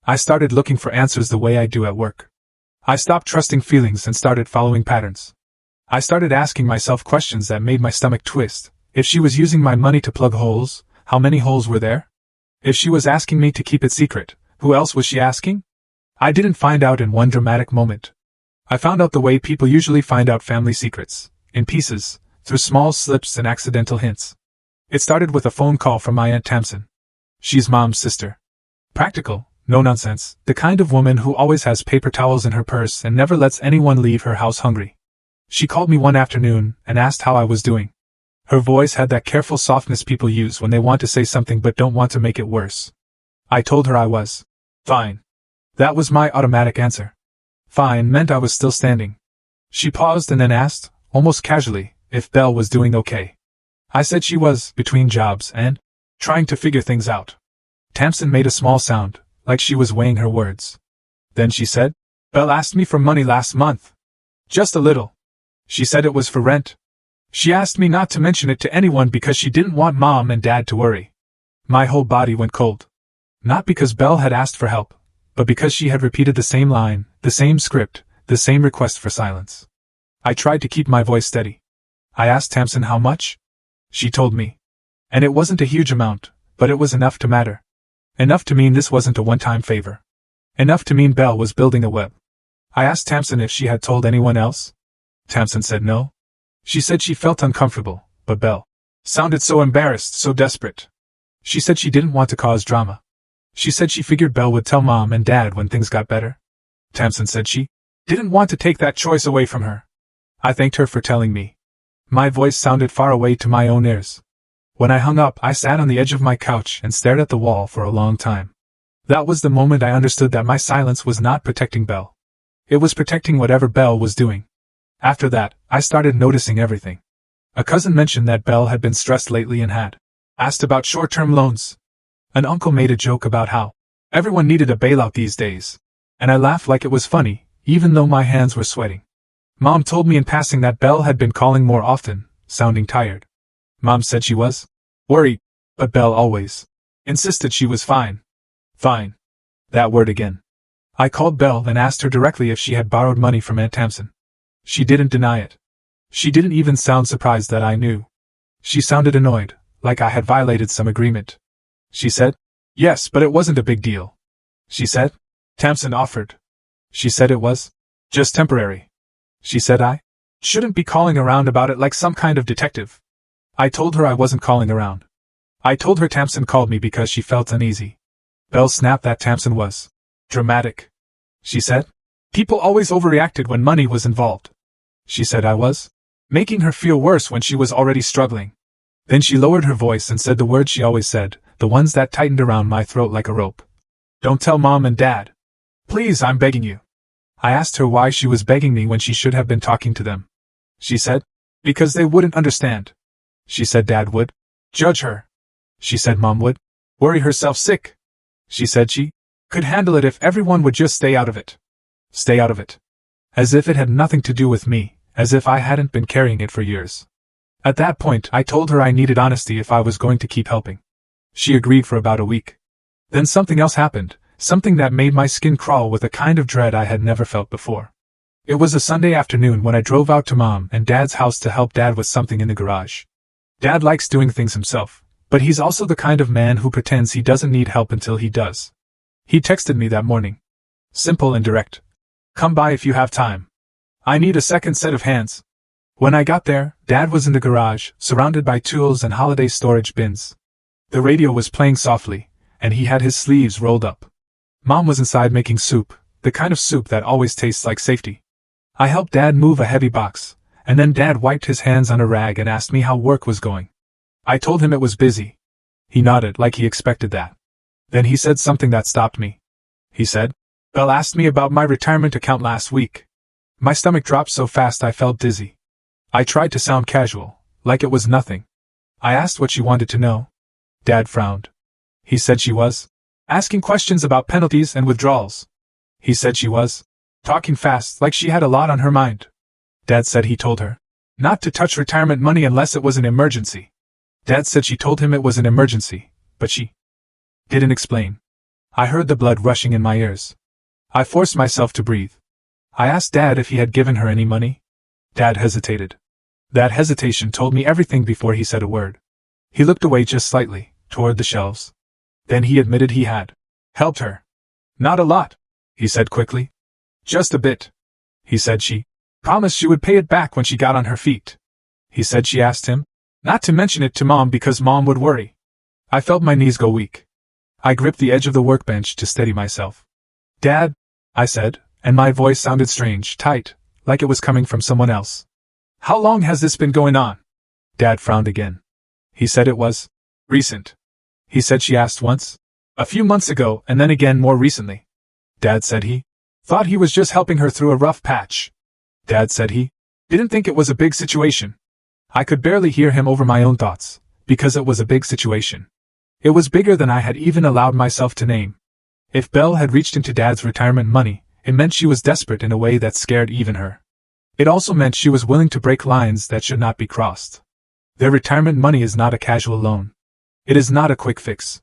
I started looking for answers the way I do at work. I stopped trusting feelings and started following patterns. I started asking myself questions that made my stomach twist. If she was using my money to plug holes, how many holes were there? If she was asking me to keep it secret, who else was she asking? I didn't find out in one dramatic moment. I found out the way people usually find out family secrets, in pieces, through small slips and accidental hints. It started with a phone call from my Aunt Tamsin. She's Mom's sister. Practical, no nonsense, the kind of woman who always has paper towels in her purse and never lets anyone leave her house hungry. She called me one afternoon and asked how I was doing. Her voice had that careful softness people use when they want to say something but don't want to make it worse. I told her I was fine. That was my automatic answer. Fine meant I was still standing. She paused and then asked, almost casually, if Belle was doing okay. I said she was, between jobs and trying to figure things out. Tamsin made a small sound, like she was weighing her words. Then she said, Belle asked me for money last month. Just a little. She said it was for rent. She asked me not to mention it to anyone because she didn't want Mom and Dad to worry. My whole body went cold. Not because Belle had asked for help, but because she had repeated the same line, the same script, the same request for silence. I tried to keep my voice steady. I asked Tamsin how much. She told me. And it wasn't a huge amount, but it was enough to matter. Enough to mean this wasn't a one-time favor. Enough to mean Belle was building a web. I asked Tamsin if she had told anyone else. Tamsin said no. She said she felt uncomfortable, but Belle sounded so embarrassed, so desperate. She said she didn't want to cause drama. She said she figured Belle would tell Mom and Dad when things got better. Tamsin said she didn't want to take that choice away from her. I thanked her for telling me. My voice sounded far away to my own ears. When I hung up, I sat on the edge of my couch and stared at the wall for a long time. That was the moment I understood that my silence was not protecting Belle. It was protecting whatever Belle was doing. After that, I started noticing everything. A cousin mentioned that Belle had been stressed lately and had asked about short-term loans. An uncle made a joke about how everyone needed a bailout these days, and I laughed like it was funny, even though my hands were sweating. Mom told me in passing that Belle had been calling more often, sounding tired. Mom said she was worried, but Belle always insisted she was fine. Fine. That word again. I called Belle and asked her directly if she had borrowed money from Aunt Tamsin. She didn't deny it. She didn't even sound surprised that I knew. She sounded annoyed, like I had violated some agreement. She said, yes, but it wasn't a big deal. She said, Tamsin offered. She said it was just temporary. She said I shouldn't be calling around about it like some kind of detective. I told her I wasn't calling around. I told her Tamsin called me because she felt uneasy. Belle snapped that Tamsin was dramatic. She said, people always overreacted when money was involved. She said I was making her feel worse when she was already struggling. Then she lowered her voice and said the words she always said, the ones that tightened around my throat like a rope. Don't tell Mom and Dad. Please, I'm begging you. I asked her why she was begging me when she should have been talking to them. She said, because they wouldn't understand. She said Dad would judge her. She said Mom would worry herself sick. She said she could handle it if everyone would just stay out of it. Stay out of it. As if it had nothing to do with me, as if I hadn't been carrying it for years. At that point, I told her I needed honesty if I was going to keep helping. She agreed for about a week. Then something else happened, something that made my skin crawl with a kind of dread I had never felt before. It was a Sunday afternoon when I drove out to Mom and Dad's house to help Dad with something in the garage. Dad likes doing things himself, but he's also the kind of man who pretends he doesn't need help until he does. He texted me that morning. Simple and direct. Come by if you have time. I need a second set of hands. When I got there, Dad was in the garage, surrounded by tools and holiday storage bins. The radio was playing softly, and he had his sleeves rolled up. Mom was inside making soup, the kind of soup that always tastes like safety. I helped Dad move a heavy box, and then Dad wiped his hands on a rag and asked me how work was going. I told him it was busy. He nodded like he expected that. Then he said something that stopped me. He said, Belle asked me about my retirement account last week. My stomach dropped so fast I felt dizzy. I tried to sound casual, like it was nothing. I asked what she wanted to know. Dad frowned. He said she was asking questions about penalties and withdrawals. He said she was talking fast, like she had a lot on her mind. Dad said he told her not to touch retirement money unless it was an emergency. Dad said she told him it was an emergency, but she didn't explain. I heard the blood rushing in my ears. I forced myself to breathe. I asked Dad if he had given her any money. Dad hesitated. That hesitation told me everything before he said a word. He looked away just slightly, toward the shelves. Then he admitted he had helped her. Not a lot, he said quickly. Just a bit. He said she promised she would pay it back when she got on her feet. He said she asked him not to mention it to Mom because Mom would worry. I felt my knees go weak. I gripped the edge of the workbench to steady myself. Dad, I said, and my voice sounded strange, tight, like it was coming from someone else. How long has this been going on? Dad frowned again. He said it was recent. He said she asked once, a few months ago, and then again more recently. Dad said he thought he was just helping her through a rough patch. Dad said he didn't think it was a big situation. I could barely hear him over my own thoughts, because it was a big situation. It was bigger than I had even allowed myself to name. If Belle had reached into Dad's retirement money, it meant she was desperate in a way that scared even her. It also meant she was willing to break lines that should not be crossed. Their retirement money is not a casual loan. It is not a quick fix.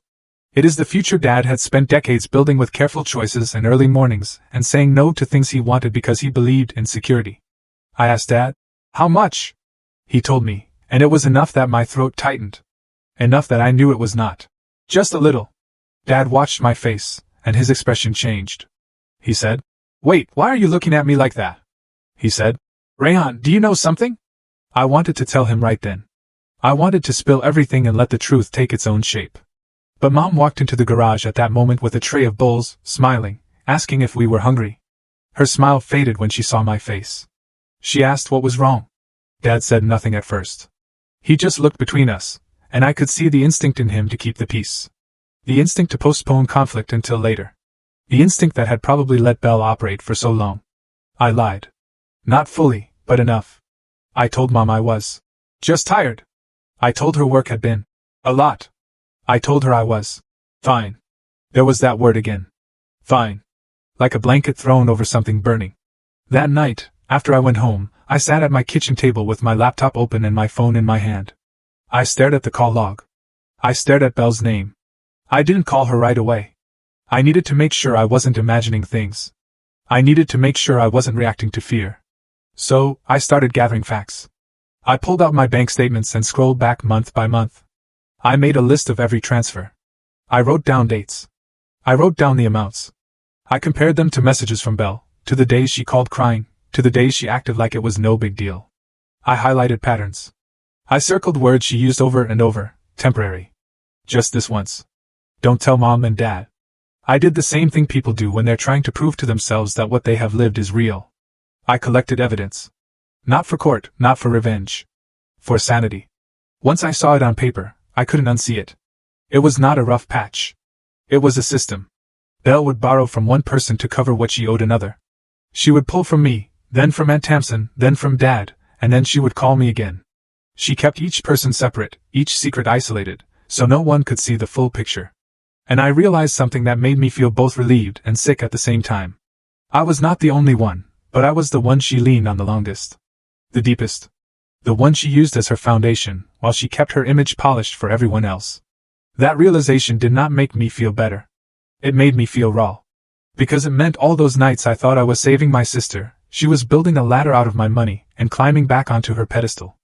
It is the future Dad had spent decades building with careful choices and early mornings and saying no to things he wanted because he believed in security. I asked Dad, how much? He told me, and it was enough that my throat tightened. Enough that I knew it was not just a little. Dad watched my face, and his expression changed. He said, wait, why are you looking at me like that? He said, Rayhan, do you know something? I wanted to tell him right then. I wanted to spill everything and let the truth take its own shape. But Mom walked into the garage at that moment with a tray of bowls, smiling, asking if we were hungry. Her smile faded when she saw my face. She asked what was wrong. Dad said nothing at first. He just looked between us, and I could see the instinct in him to keep the peace. The instinct to postpone conflict until later. The instinct that had probably let Belle operate for so long. I lied. Not fully, but enough. I told Mom I was just tired. I told her work had been a lot. I told her I was fine. There was that word again. Fine. Like a blanket thrown over something burning. That night, after I went home, I sat at my kitchen table with my laptop open and my phone in my hand. I stared at the call log. I stared at Belle's name. I didn't call her right away. I needed to make sure I wasn't imagining things. I needed to make sure I wasn't reacting to fear. So, I started gathering facts. I pulled out my bank statements and scrolled back month by month. I made a list of every transfer. I wrote down dates. I wrote down the amounts. I compared them to messages from Belle, to the days she called crying, to the days she acted like it was no big deal. I highlighted patterns. I circled words she used over and over, temporary. Just this once. Don't tell Mom and Dad. I did the same thing people do when they're trying to prove to themselves that what they have lived is real. I collected evidence. Not for court, not for revenge. For sanity. Once I saw it on paper, I couldn't unsee it. It was not a rough patch. It was a system. Belle would borrow from one person to cover what she owed another. She would pull from me, then from Aunt Tamsin, then from Dad, and then she would call me again. She kept each person separate, each secret isolated, so no one could see the full picture. And I realized something that made me feel both relieved and sick at the same time. I was not the only one, but I was the one she leaned on the longest. The deepest. The one she used as her foundation, while she kept her image polished for everyone else. That realization did not make me feel better. It made me feel raw. Because it meant all those nights I thought I was saving my sister, she was building a ladder out of my money and climbing back onto her pedestal.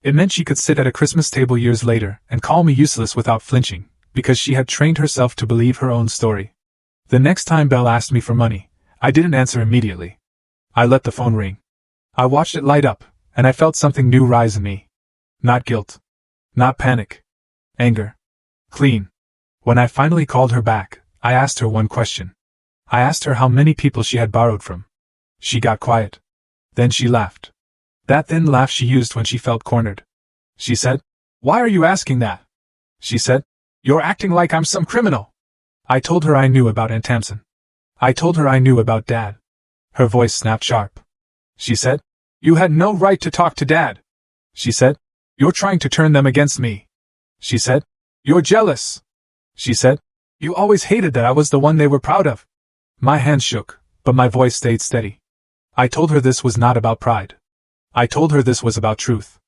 It meant she could sit at a Christmas table years later and call me useless without flinching, because she had trained herself to believe her own story. The next time Belle asked me for money, I didn't answer immediately. I let the phone ring. I watched it light up, and I felt something new rise in me. Not guilt. Not panic. Anger. Clean. When I finally called her back, I asked her one question. I asked her how many people she had borrowed from. She got quiet. Then she laughed. That thin laugh she used when she felt cornered. She said, "Why are you asking that?" She said, "You're acting like I'm some criminal." I told her I knew about Aunt Tamsin. I told her I knew about Dad. Her voice snapped sharp. She said, "You had no right to talk to Dad." She said, "You're trying to turn them against me." She said, "You're jealous." She said, "You always hated that I was the one they were proud of." My hands shook, but my voice stayed steady. I told her this was not about pride. I told her this was about truth.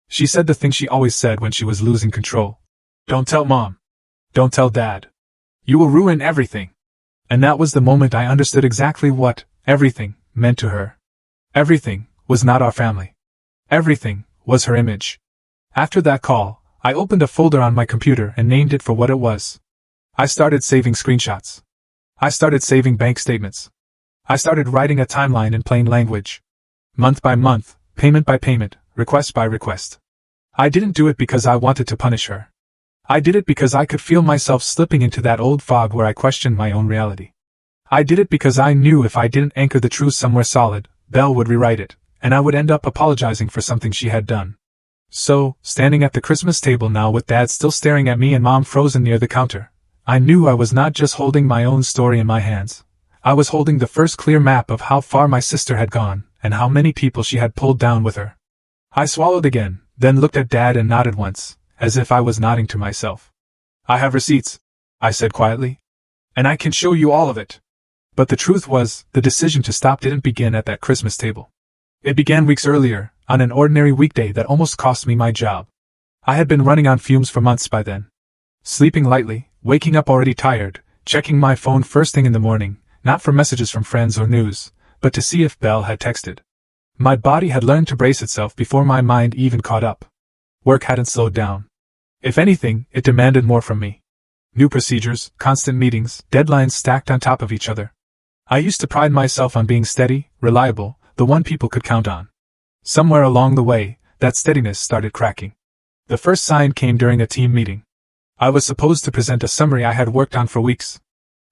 She said the thing she always said when she was losing control. "Don't tell Mom. Don't tell Dad. You will ruin everything." And that was the moment I understood exactly what everything meant to her. Everything was not our family. Everything was her image. After that call, I opened a folder on my computer and named it for what it was. I started saving screenshots. I started saving bank statements. I started writing a timeline in plain language. Month by month, payment by payment, request by request. I didn't do it because I wanted to punish her. I did it because I could feel myself slipping into that old fog where I questioned my own reality. I did it because I knew if I didn't anchor the truth somewhere solid, Belle would rewrite it, and I would end up apologizing for something she had done. So, standing at the Christmas table now with Dad still staring at me and Mom frozen near the counter, I knew I was not just holding my own story in my hands. I was holding the first clear map of how far my sister had gone, and how many people she had pulled down with her. I swallowed again, then looked at Dad and nodded once, as if I was nodding to myself. "I have receipts," I said quietly. "And I can show you all of it." But the truth was, the decision to stop didn't begin at that Christmas table. It began weeks earlier, on an ordinary weekday that almost cost me my job. I had been running on fumes for months by then. Sleeping lightly, waking up already tired, checking my phone first thing in the morning, not for messages from friends or news, but to see if Belle had texted. My body had learned to brace itself before my mind even caught up. Work hadn't slowed down. If anything, it demanded more from me. New procedures, constant meetings, deadlines stacked on top of each other. I used to pride myself on being steady, reliable, the one people could count on. Somewhere along the way, that steadiness started cracking. The first sign came during a team meeting. I was supposed to present a summary I had worked on for weeks.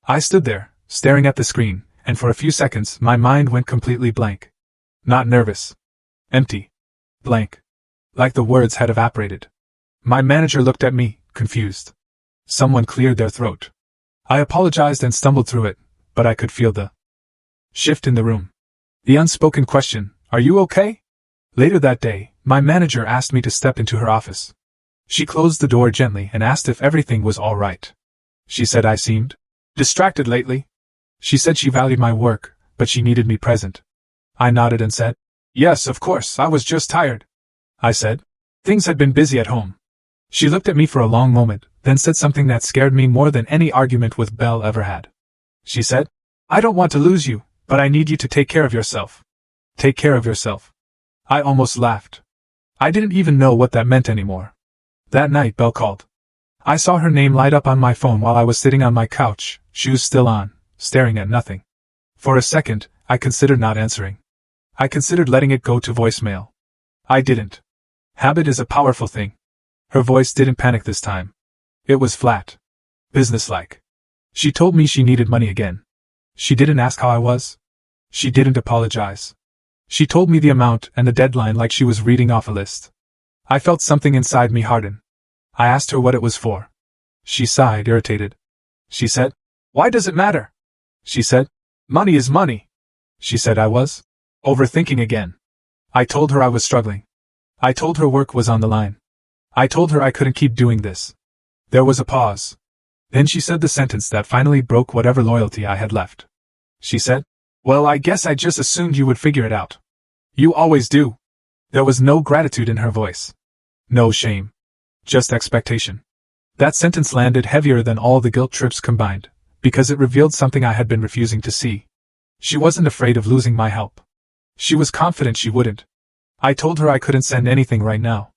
I stood there, staring at the screen, and for a few seconds my mind went completely blank. Not nervous. Empty. Blank. Like the words had evaporated. My manager looked at me, confused. Someone cleared their throat. I apologized and stumbled through it, but I could feel the shift in the room. The unspoken question, "Are you okay?" Later that day, my manager asked me to step into her office. She closed the door gently and asked if everything was all right. She said I seemed distracted lately. She said she valued my work, but she needed me present. I nodded and said, "Yes, of course, I was just tired." I said, "Things had been busy at home." She looked at me for a long moment, then said something that scared me more than any argument with Belle ever had. She said, "I don't want to lose you, but I need you to take care of yourself." Take care of yourself. I almost laughed. I didn't even know what that meant anymore. That night Belle called. I saw her name light up on my phone while I was sitting on my couch, shoes still on, staring at nothing. For a second, I considered not answering. I considered letting it go to voicemail. I didn't. Habit is a powerful thing. Her voice didn't panic this time. It was flat. Businesslike. She told me she needed money again. She didn't ask how I was. She didn't apologize. She told me the amount and the deadline like she was reading off a list. I felt something inside me harden. I asked her what it was for. She sighed, irritated. She said, "Why does it matter?" She said, "Money is money." She said I was overthinking again. I told her I was struggling. I told her work was on the line. I told her I couldn't keep doing this. There was a pause. Then she said the sentence that finally broke whatever loyalty I had left. She said, "Well, I guess I just assumed you would figure it out. You always do." There was no gratitude in her voice. No shame. Just expectation. That sentence landed heavier than all the guilt trips combined, because it revealed something I had been refusing to see. She wasn't afraid of losing my help. She was confident she wouldn't. I told her I couldn't send anything right now.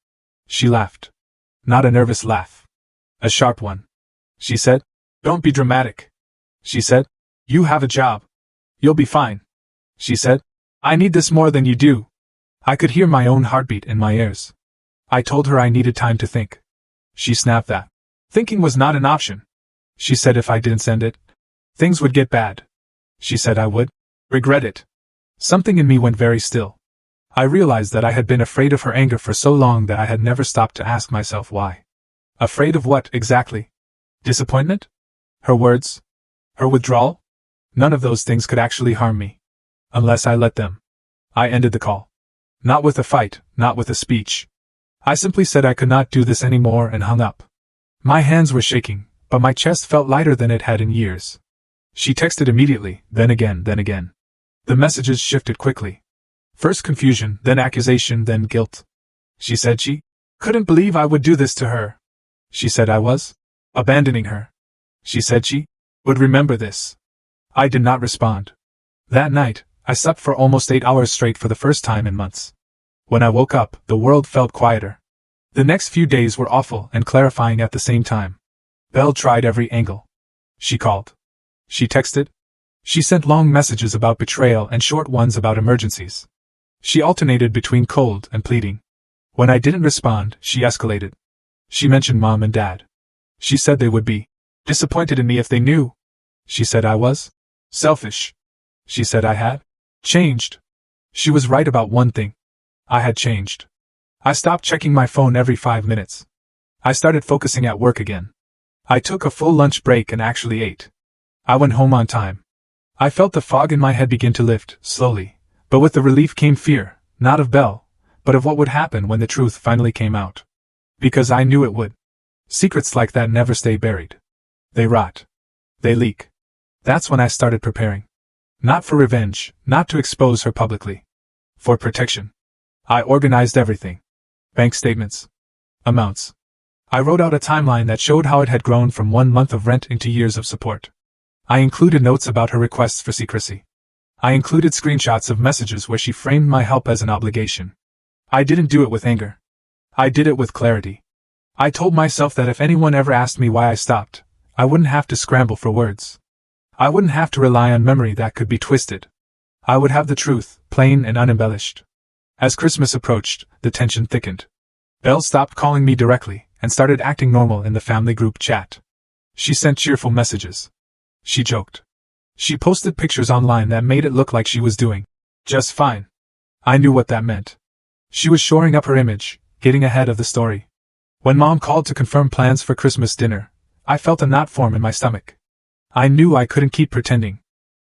She laughed. Not a nervous laugh. A sharp one. She said, "Don't be dramatic." She said, "You have a job. You'll be fine." She said, "I need this more than you do." I could hear my own heartbeat in my ears. I told her I needed time to think. She snapped that thinking was not an option. She said if I didn't send it, things would get bad. She said I would regret it. Something in me went very still. I realized that I had been afraid of her anger for so long that I had never stopped to ask myself why. Afraid of what, exactly? Disappointment? Her words? Her withdrawal? None of those things could actually harm me. Unless I let them. I ended the call. Not with a fight, not with a speech. I simply said I could not do this anymore and hung up. My hands were shaking, but my chest felt lighter than it had in years. She texted immediately, then again, then again. The messages shifted quickly. First confusion, then accusation, then guilt. She said she couldn't believe I would do this to her. She said I was abandoning her. She said she would remember this. I did not respond. That night, I slept for almost 8 hours straight for the first time in months. When I woke up, the world felt quieter. The next few days were awful and clarifying at the same time. Belle tried every angle. She called. She texted. She sent long messages about betrayal and short ones about emergencies. She alternated between cold and pleading. When I didn't respond, she escalated. She mentioned Mom and Dad. She said they would be disappointed in me if they knew. She said I was selfish. She said I had changed. She was right about one thing. I had changed. I stopped checking my phone every 5 minutes. I started focusing at work again. I took a full lunch break and actually ate. I went home on time. I felt the fog in my head begin to lift, slowly, but with the relief came fear, not of Belle, but of what would happen when the truth finally came out. Because I knew it would. Secrets like that never stay buried. They rot. They leak. That's when I started preparing. Not for revenge, not to expose her publicly. For protection. I organized everything. Bank statements. Amounts. I wrote out a timeline that showed how it had grown from 1 month of rent into years of support. I included notes about her requests for secrecy. I included screenshots of messages where she framed my help as an obligation. I didn't do it with anger. I did it with clarity. I told myself that if anyone ever asked me why I stopped, I wouldn't have to scramble for words. I wouldn't have to rely on memory that could be twisted. I would have the truth, plain and unembellished. As Christmas approached, the tension thickened. Belle stopped calling me directly and started acting normal in the family group chat. She sent cheerful messages. She joked. She posted pictures online that made it look like she was doing just fine. I knew what that meant. She was shoring up her image, getting ahead of the story. When Mom called to confirm plans for Christmas dinner, I felt a knot form in my stomach. I knew I couldn't keep pretending.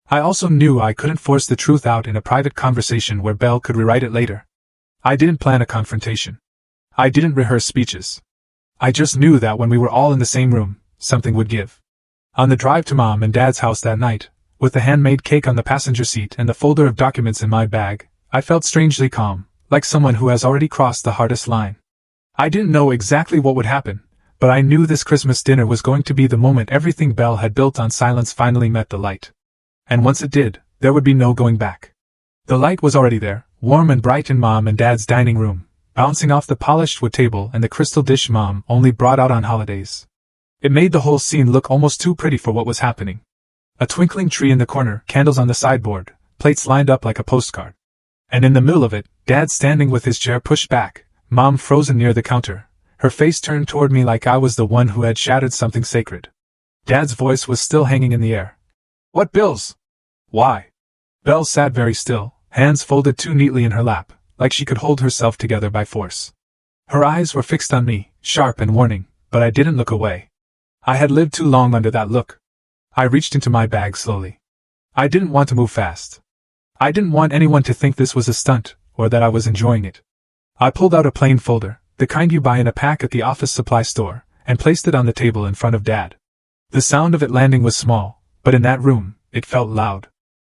I also knew I couldn't force the truth out in a private conversation where Belle could rewrite it later. I didn't plan a confrontation. I didn't rehearse speeches. I just knew that when we were all in the same room, something would give. On the drive to Mom and Dad's house that night, with the handmade cake on the passenger seat and the folder of documents in my bag, I felt strangely calm, like someone who has already crossed the hardest line. I didn't know exactly what would happen, but I knew this Christmas dinner was going to be the moment everything Belle had built on silence finally met the light. And once it did, there would be no going back. The light was already there, warm and bright in Mom and Dad's dining room, bouncing off the polished wood table and the crystal dish Mom only brought out on holidays. It made the whole scene look almost too pretty for what was happening. A twinkling tree in the corner, candles on the sideboard, plates lined up like a postcard. And in the middle of it, Dad standing with his chair pushed back, Mom frozen near the counter, her face turned toward me like I was the one who had shattered something sacred. Dad's voice was still hanging in the air. "What bills?" "Why?" Belle sat very still, hands folded too neatly in her lap, like she could hold herself together by force. Her eyes were fixed on me, sharp and warning, but I didn't look away. I had lived too long under that look. I reached into my bag slowly. I didn't want to move fast. I didn't want anyone to think this was a stunt, or that I was enjoying it. I pulled out a plain folder, the kind you buy in a pack at the office supply store, and placed it on the table in front of Dad. The sound of it landing was small, but in that room, it felt loud.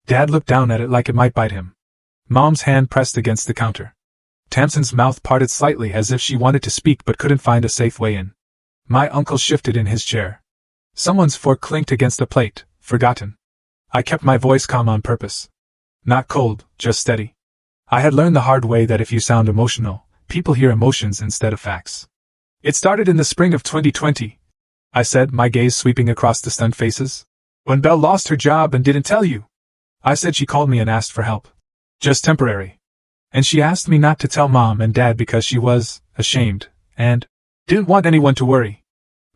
Dad looked down at it like it might bite him. Mom's hand pressed against the counter. Tamsin's mouth parted slightly as if she wanted to speak but couldn't find a safe way in. My uncle shifted in his chair. Someone's fork clinked against a plate, forgotten. I kept my voice calm on purpose. Not cold, just steady. I had learned the hard way that if you sound emotional, people hear emotions instead of facts. It started in the spring of 2020, I said, my gaze sweeping across the stunned faces. When Belle lost her job and didn't tell you. I said she called me and asked for help. Just temporary. And she asked me not to tell Mom and Dad because she was ashamed and didn't want anyone to worry.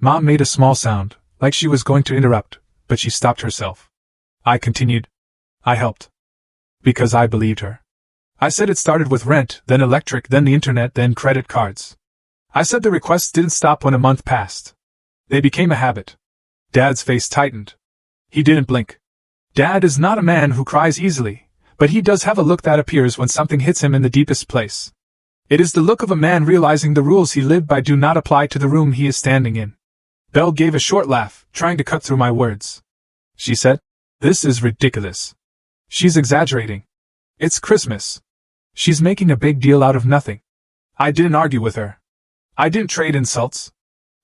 Mom made a small sound, like she was going to interrupt, but she stopped herself. I continued. I helped. Because I believed her. I said it started with rent, then electric, then the internet, then credit cards. I said the requests didn't stop when a month passed. They became a habit. Dad's face tightened. He didn't blink. Dad is not a man who cries easily, but he does have a look that appears when something hits him in the deepest place. It is the look of a man realizing the rules he lived by do not apply to the room he is standing in. Belle gave a short laugh, trying to cut through my words. She said, "This is ridiculous. She's exaggerating. It's Christmas. She's making a big deal out of nothing." I didn't argue with her. I didn't trade insults.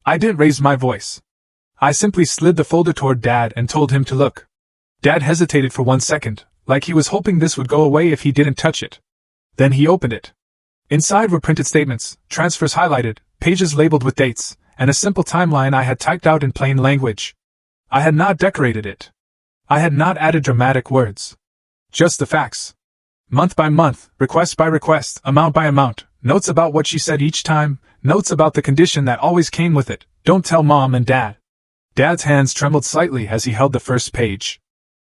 I didn't raise my voice. I simply slid the folder toward Dad and told him to look. Dad hesitated for 1 second, like he was hoping this would go away if he didn't touch it. Then he opened it. Inside were printed statements, transfers highlighted, pages labeled with dates, and a simple timeline I had typed out in plain language. I had not decorated it. I had not added dramatic words. Just the facts. Month by month, request by request, amount by amount, notes about what she said each time, notes about the condition that always came with it, don't tell Mom and Dad. Dad's hands trembled slightly as he held the first page.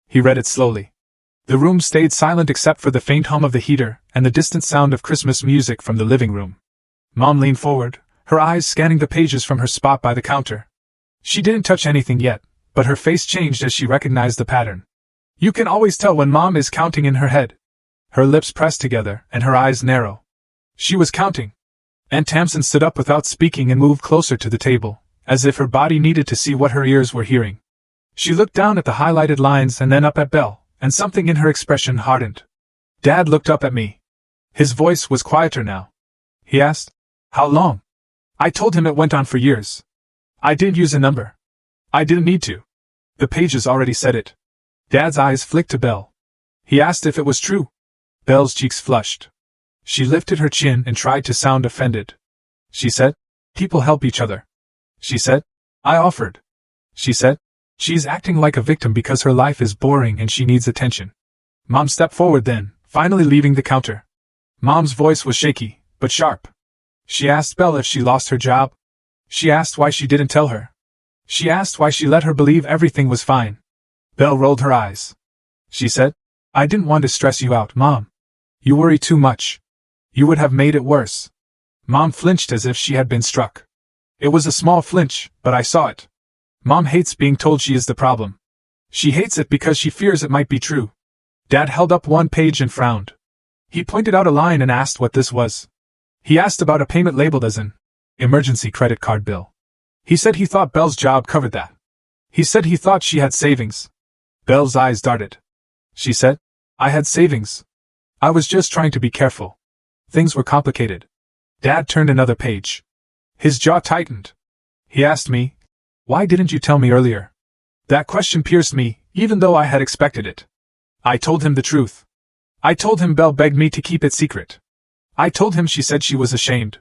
He read it slowly. The room stayed silent except for the faint hum of the heater and the distant sound of Christmas music from the living room. Mom leaned forward, her eyes scanning the pages from her spot by the counter. She didn't touch anything yet, but her face changed as she recognized the pattern. You can always tell when Mom is counting in her head. Her lips pressed together and her eyes narrow. She was counting. Aunt Tamsin stood up without speaking and moved closer to the table, as if her body needed to see what her ears were hearing. She looked down at the highlighted lines and then up at Belle, and something in her expression hardened. Dad looked up at me. His voice was quieter now. He asked, "How long?" I told him it went on for years. I didn't use a number. I didn't need to. The pages already said it. Dad's eyes flicked to Belle. He asked if it was true. Belle's cheeks flushed. She lifted her chin and tried to sound offended. She said, "People help each other." She said, "I offered." She said, "She's acting like a victim because her life is boring and she needs attention." Mom stepped forward then, finally leaving the counter. Mom's voice was shaky, but sharp. She asked Belle if she lost her job. She asked why she didn't tell her. She asked why she let her believe everything was fine. Belle rolled her eyes. She said, "I didn't want to stress you out, Mom. You worry too much. You would have made it worse." Mom flinched as if she had been struck. It was a small flinch, but I saw it. Mom hates being told she is the problem. She hates it because she fears it might be true. Dad held up one page and frowned. He pointed out a line and asked what this was. He asked about a payment labeled as an emergency credit card bill. He said he thought Belle's job covered that. He said he thought she had savings. Belle's eyes darted. She said, "I had savings. I was just trying to be careful. Things were complicated." Dad turned another page. His jaw tightened. He asked me, "Why didn't you tell me earlier?" That question pierced me, even though I had expected it. I told him the truth. I told him Belle begged me to keep it secret. I told him she said she was ashamed.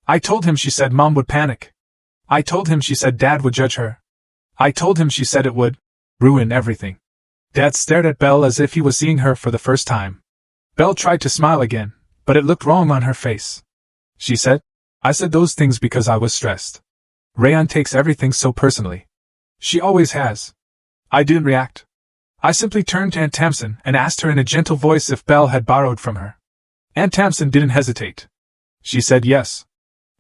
I told him she said Mom would panic. I told him she said Dad would judge her. I told him she said it would ruin everything. Dad stared at Belle as if he was seeing her for the first time. Belle tried to smile again, but it looked wrong on her face. She said, "I said those things because I was stressed. Rayan takes everything so personally. She always has." I didn't react. I simply turned to Aunt Tamsin and asked her in a gentle voice if Belle had borrowed from her. Aunt Tamsin didn't hesitate. She said yes.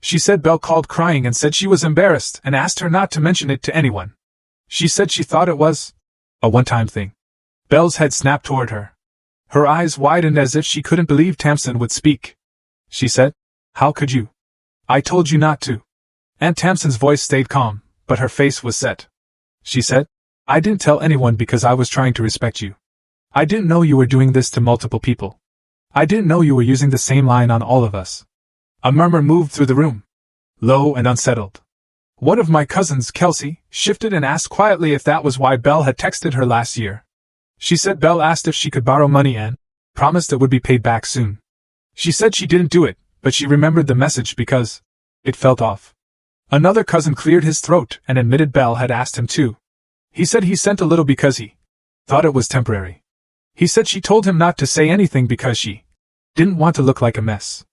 She said Belle called crying and said she was embarrassed and asked her not to mention it to anyone. She said she thought it was a one-time thing. Belle's head snapped toward her. Her eyes widened as if she couldn't believe Tamsin would speak. She said, "How could you? I told you not to." Aunt Tamsin's voice stayed calm, but her face was set. She said, I didn't tell anyone because I was trying to respect you. I didn't know you were doing this to multiple people. I didn't know you were using the same line on all of us. A murmur moved through the room, low and unsettled. One of my cousins, Kelsey, shifted and asked quietly if that was why Belle had texted her last year. She said Belle asked if she could borrow money and promised it would be paid back soon. She said she didn't do it, but she remembered the message because it felt off. Another cousin cleared his throat and admitted Belle had asked him to. He said he sent a little because he thought it was temporary. He said she told him not to say anything because she didn't want to look like a mess.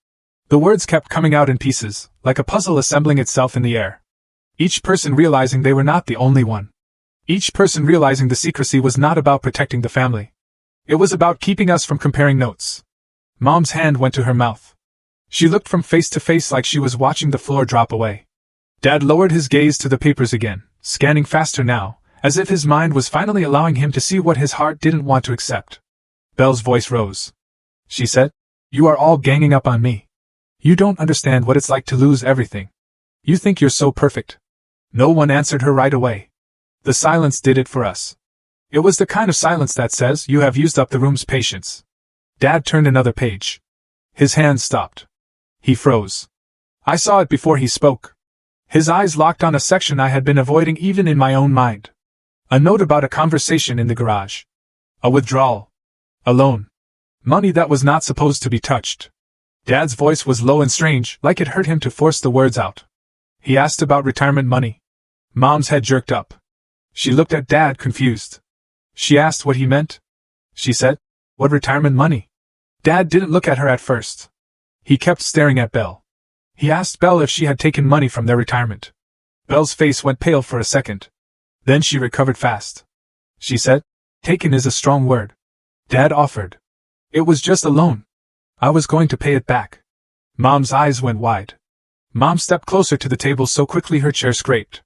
The words kept coming out in pieces, like a puzzle assembling itself in the air. Each person realizing they were not the only one. Each person realizing the secrecy was not about protecting the family. It was about keeping us from comparing notes. Mom's hand went to her mouth. She looked from face to face like she was watching the floor drop away. Dad lowered his gaze to the papers again, scanning faster now, as if his mind was finally allowing him to see what his heart didn't want to accept. Belle's voice rose. She said, You are all ganging up on me. You don't understand what it's like to lose everything. You think you're so perfect. No one answered her right away. The silence did it for us. It was the kind of silence that says you have used up the room's patience. Dad turned another page. His hand stopped. He froze. I saw it before he spoke. His eyes locked on a section I had been avoiding even in my own mind. A note about a conversation in the garage. A withdrawal. A loan. Money that was not supposed to be touched. Dad's voice was low and strange, like it hurt him to force the words out. He asked about retirement money. Mom's head jerked up. She looked at Dad confused. She asked what he meant. She said, What retirement money? Dad didn't look at her at first. He kept staring at Belle. He asked Belle if she had taken money from their retirement. Belle's face went pale for a second. Then she recovered fast. She said, Taken is a strong word. Dad offered. It was just a loan. I was going to pay it back. Mom's eyes went wide. Mom stepped closer to the table so quickly her chair scraped.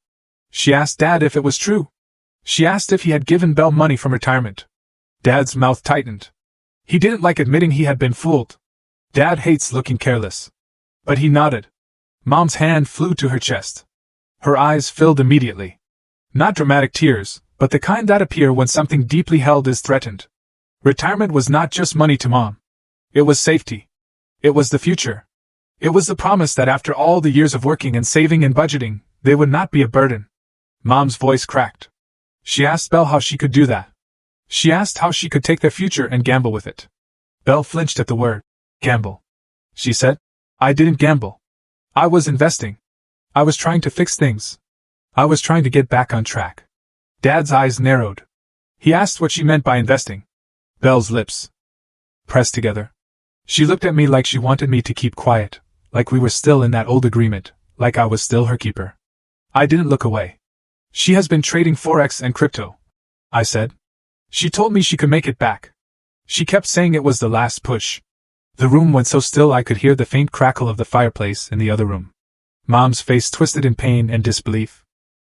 She asked Dad if it was true. She asked if he had given Belle money from retirement. Dad's mouth tightened. He didn't like admitting he had been fooled. Dad hates looking careless. But he nodded. Mom's hand flew to her chest. Her eyes filled immediately. Not dramatic tears, but the kind that appear when something deeply held is threatened. Retirement was not just money to Mom. It was safety. It was the future. It was the promise that after all the years of working and saving and budgeting, they would not be a burden. Mom's voice cracked. She asked Belle how she could do that. She asked how she could take their future and gamble with it. Belle flinched at the word, gamble. She said, I didn't gamble. I was investing. I was trying to fix things. I was trying to get back on track. Dad's eyes narrowed. He asked what she meant by investing. Belle's lips pressed together. She looked at me like she wanted me to keep quiet, like we were still in that old agreement, like I was still her keeper. I didn't look away. She has been trading Forex and crypto, I said. She told me she could make it back. She kept saying it was the last push. The room went so still I could hear the faint crackle of the fireplace in the other room. Mom's face twisted in pain and disbelief.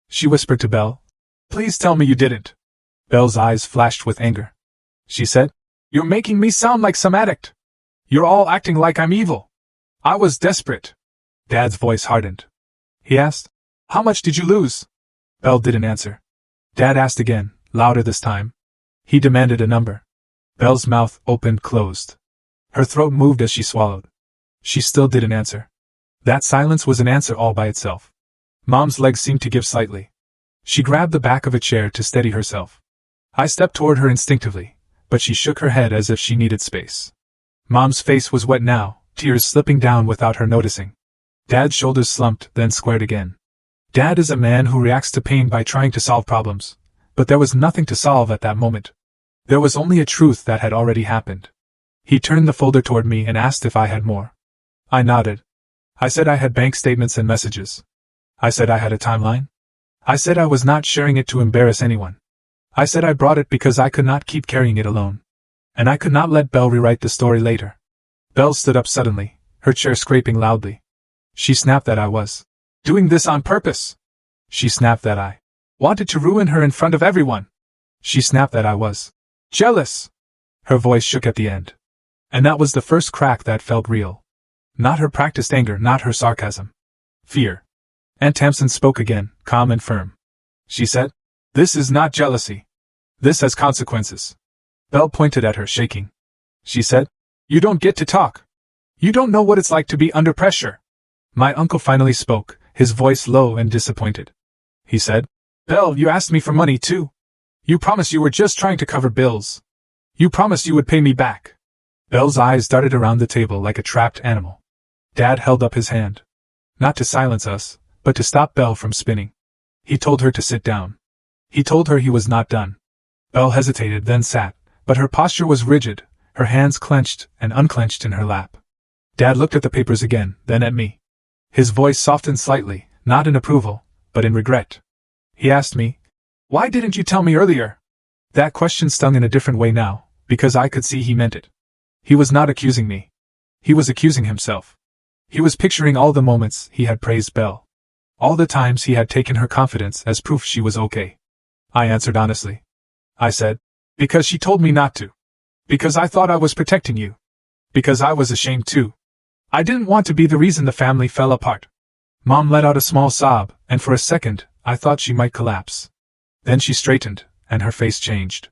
She whispered to Belle, Please tell me you didn't. Belle's eyes flashed with anger. She said, You're making me sound like some addict. You're all acting like I'm evil. I was desperate. Dad's voice hardened. He asked, How much did you lose? Belle didn't answer. Dad asked again, louder this time. He demanded a number. Belle's mouth opened, closed. Her throat moved as she swallowed. She still didn't answer. That silence was an answer all by itself. Mom's legs seemed to give slightly. She grabbed the back of a chair to steady herself. I stepped toward her instinctively, but she shook her head as if she needed space. Mom's face was wet now, tears slipping down without her noticing. Dad's shoulders slumped, then squared again. Dad is a man who reacts to pain by trying to solve problems, but there was nothing to solve at that moment. There was only a truth that had already happened. He turned the folder toward me and asked if I had more. I nodded. I said I had bank statements and messages. I said I had a timeline. I said I was not sharing it to embarrass anyone. I said I brought it because I could not keep carrying it alone. And I could not let Belle rewrite the story later. Belle stood up suddenly, her chair scraping loudly. She snapped that I was doing this on purpose. She snapped that I wanted to ruin her in front of everyone. She snapped that I was jealous. Her voice shook at the end. And that was the first crack that felt real. Not her practiced anger, not her sarcasm. Fear. Aunt Tamsin spoke again, calm and firm. She said, "This is not jealousy. This has consequences." Belle pointed at her, shaking. She said, "You don't get to talk. You don't know what it's like to be under pressure." My uncle finally spoke, his voice low and disappointed. He said, "Belle, you asked me for money too. You promised you were just trying to cover bills. You promised you would pay me back." Belle's eyes darted around the table like a trapped animal. Dad held up his hand. Not to silence us, but to stop Belle from spinning. He told her to sit down. He told her he was not done. Belle hesitated, then sat, but her posture was rigid, her hands clenched and unclenched in her lap. Dad looked at the papers again, then at me. His voice softened slightly, not in approval, but in regret. He asked me, "Why didn't you tell me earlier?" That question stung in a different way now, because I could see he meant it. He was not accusing me. He was accusing himself. He was picturing all the moments he had praised Belle. All the times he had taken her confidence as proof she was okay. I answered honestly. I said, "Because she told me not to. Because I thought I was protecting you. Because I was ashamed too. I didn't want to be the reason the family fell apart." Mom let out a small sob, and for a second, I thought she might collapse. Then she straightened, and her face changed.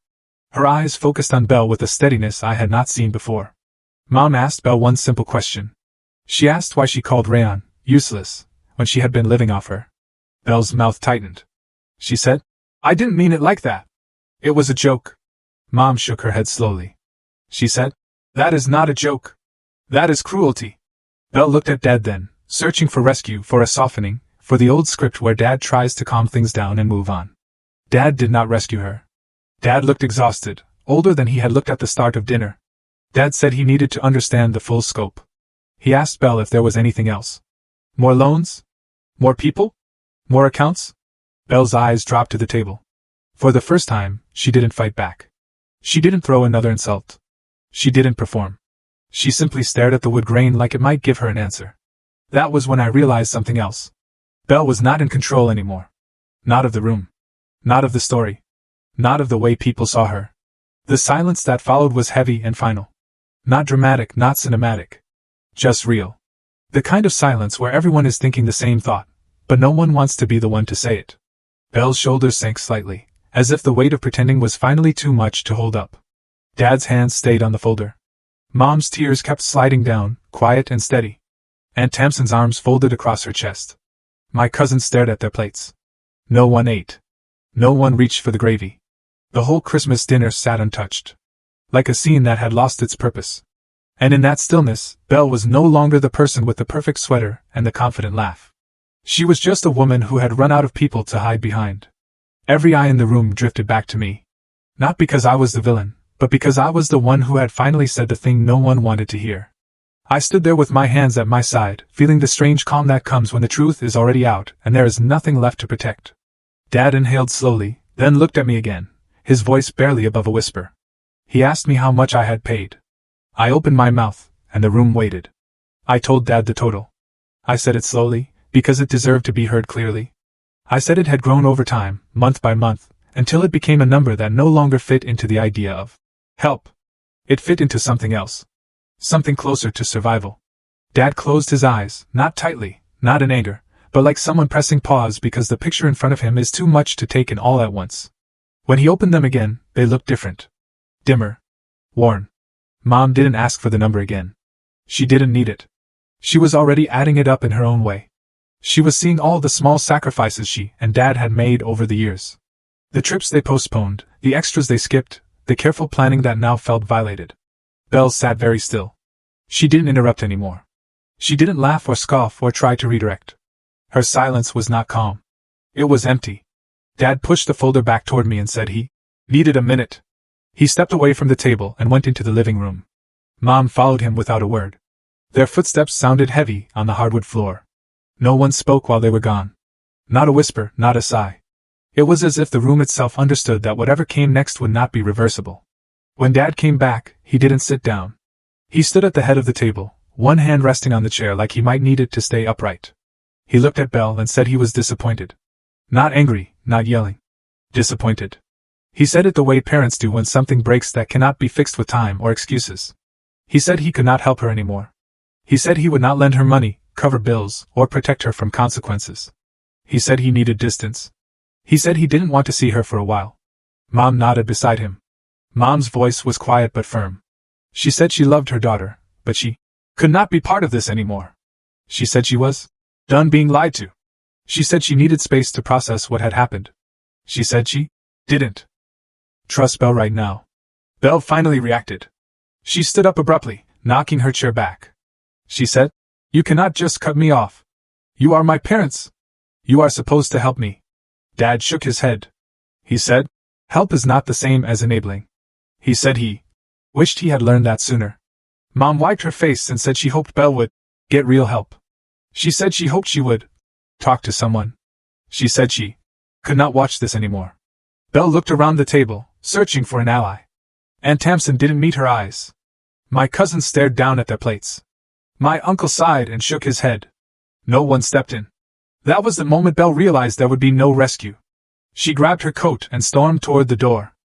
Her eyes focused on Belle with a steadiness I had not seen before. Mom asked Belle one simple question. She asked why she called Rayon useless when she had been living off her. Belle's mouth tightened. She said, "I didn't mean it like that. It was a joke." Mom shook her head slowly. She said, "That is not a joke. That is cruelty." Belle looked at Dad then, searching for rescue, for a softening, for the old script where Dad tries to calm things down and move on. Dad did not rescue her. Dad looked exhausted, older than he had looked at the start of dinner. Dad said he needed to understand the full scope. He asked Belle if there was anything else. More loans? More people? More accounts? Belle's eyes dropped to the table. For the first time, she didn't fight back. She didn't throw another insult. She didn't perform. She simply stared at the wood grain like it might give her an answer. That was when I realized something else. Belle was not in control anymore. Not of the room. Not of the story. Not of the way people saw her. The silence that followed was heavy and final. Not dramatic, not cinematic. Just real. The kind of silence where everyone is thinking the same thought, but no one wants to be the one to say it. Belle's shoulders sank slightly, as if the weight of pretending was finally too much to hold up. Dad's hands stayed on the folder. Mom's tears kept sliding down, quiet and steady. Aunt Tamsin's arms folded across her chest. My cousins stared at their plates. No one ate. No one reached for the gravy. The whole Christmas dinner sat untouched. Like a scene that had lost its purpose. And in that stillness, Belle was no longer the person with the perfect sweater and the confident laugh. She was just a woman who had run out of people to hide behind. Every eye in the room drifted back to me. Not because I was the villain, but because I was the one who had finally said the thing no one wanted to hear. I stood there with my hands at my side, feeling the strange calm that comes when the truth is already out and there is nothing left to protect. Dad inhaled slowly, then looked at me again, his voice barely above a whisper. He asked me how much I had paid. I opened my mouth, and the room waited. I told Dad the total. I said it slowly, because it deserved to be heard clearly. I said it had grown over time, month by month, until it became a number that no longer fit into the idea of help. It fit into something else. Something closer to survival. Dad closed his eyes, not tightly, not in anger, but like someone pressing pause because the picture in front of him is too much to take in all at once. When he opened them again, they looked different. Dimmer. Worn. Mom didn't ask for the number again. She didn't need it. She was already adding it up in her own way. She was seeing all the small sacrifices she and Dad had made over the years. The trips they postponed, the extras they skipped, the careful planning that now felt violated. Belle sat very still. She didn't interrupt anymore. She didn't laugh or scoff or try to redirect. Her silence was not calm. It was empty. Dad pushed the folder back toward me and said he needed a minute. He stepped away from the table and went into the living room. Mom followed him without a word. Their footsteps sounded heavy on the hardwood floor. No one spoke while they were gone. Not a whisper, not a sigh. It was as if the room itself understood that whatever came next would not be reversible. When Dad came back, he didn't sit down. He stood at the head of the table, one hand resting on the chair like he might need it to stay upright. He looked at Belle and said he was disappointed. Not angry, not yelling. Disappointed. He said it the way parents do when something breaks that cannot be fixed with time or excuses. He said he could not help her anymore. He said he would not lend her money, cover bills, or protect her from consequences. He said he needed distance. He said he didn't want to see her for a while. Mom nodded beside him. Mom's voice was quiet but firm. She said she loved her daughter, but she could not be part of this anymore. She said she was done being lied to. She said she needed space to process what had happened. She said she didn't trust Belle right now. Belle finally reacted. She stood up abruptly, knocking her chair back. She said, "You cannot just cut me off. You are my parents. You are supposed to help me." Dad shook his head. He said, "Help is not the same as enabling." He said he wished he had learned that sooner. Mom wiped her face and said she hoped Belle would get real help. She said she hoped she would talk to someone. She said she could not watch this anymore. Belle looked around the table, searching for an ally. Aunt Tamsin didn't meet her eyes. My cousins stared down at their plates. My uncle sighed and shook his head. No one stepped in. That was the moment Belle realized there would be no rescue. She grabbed her coat and stormed toward the door.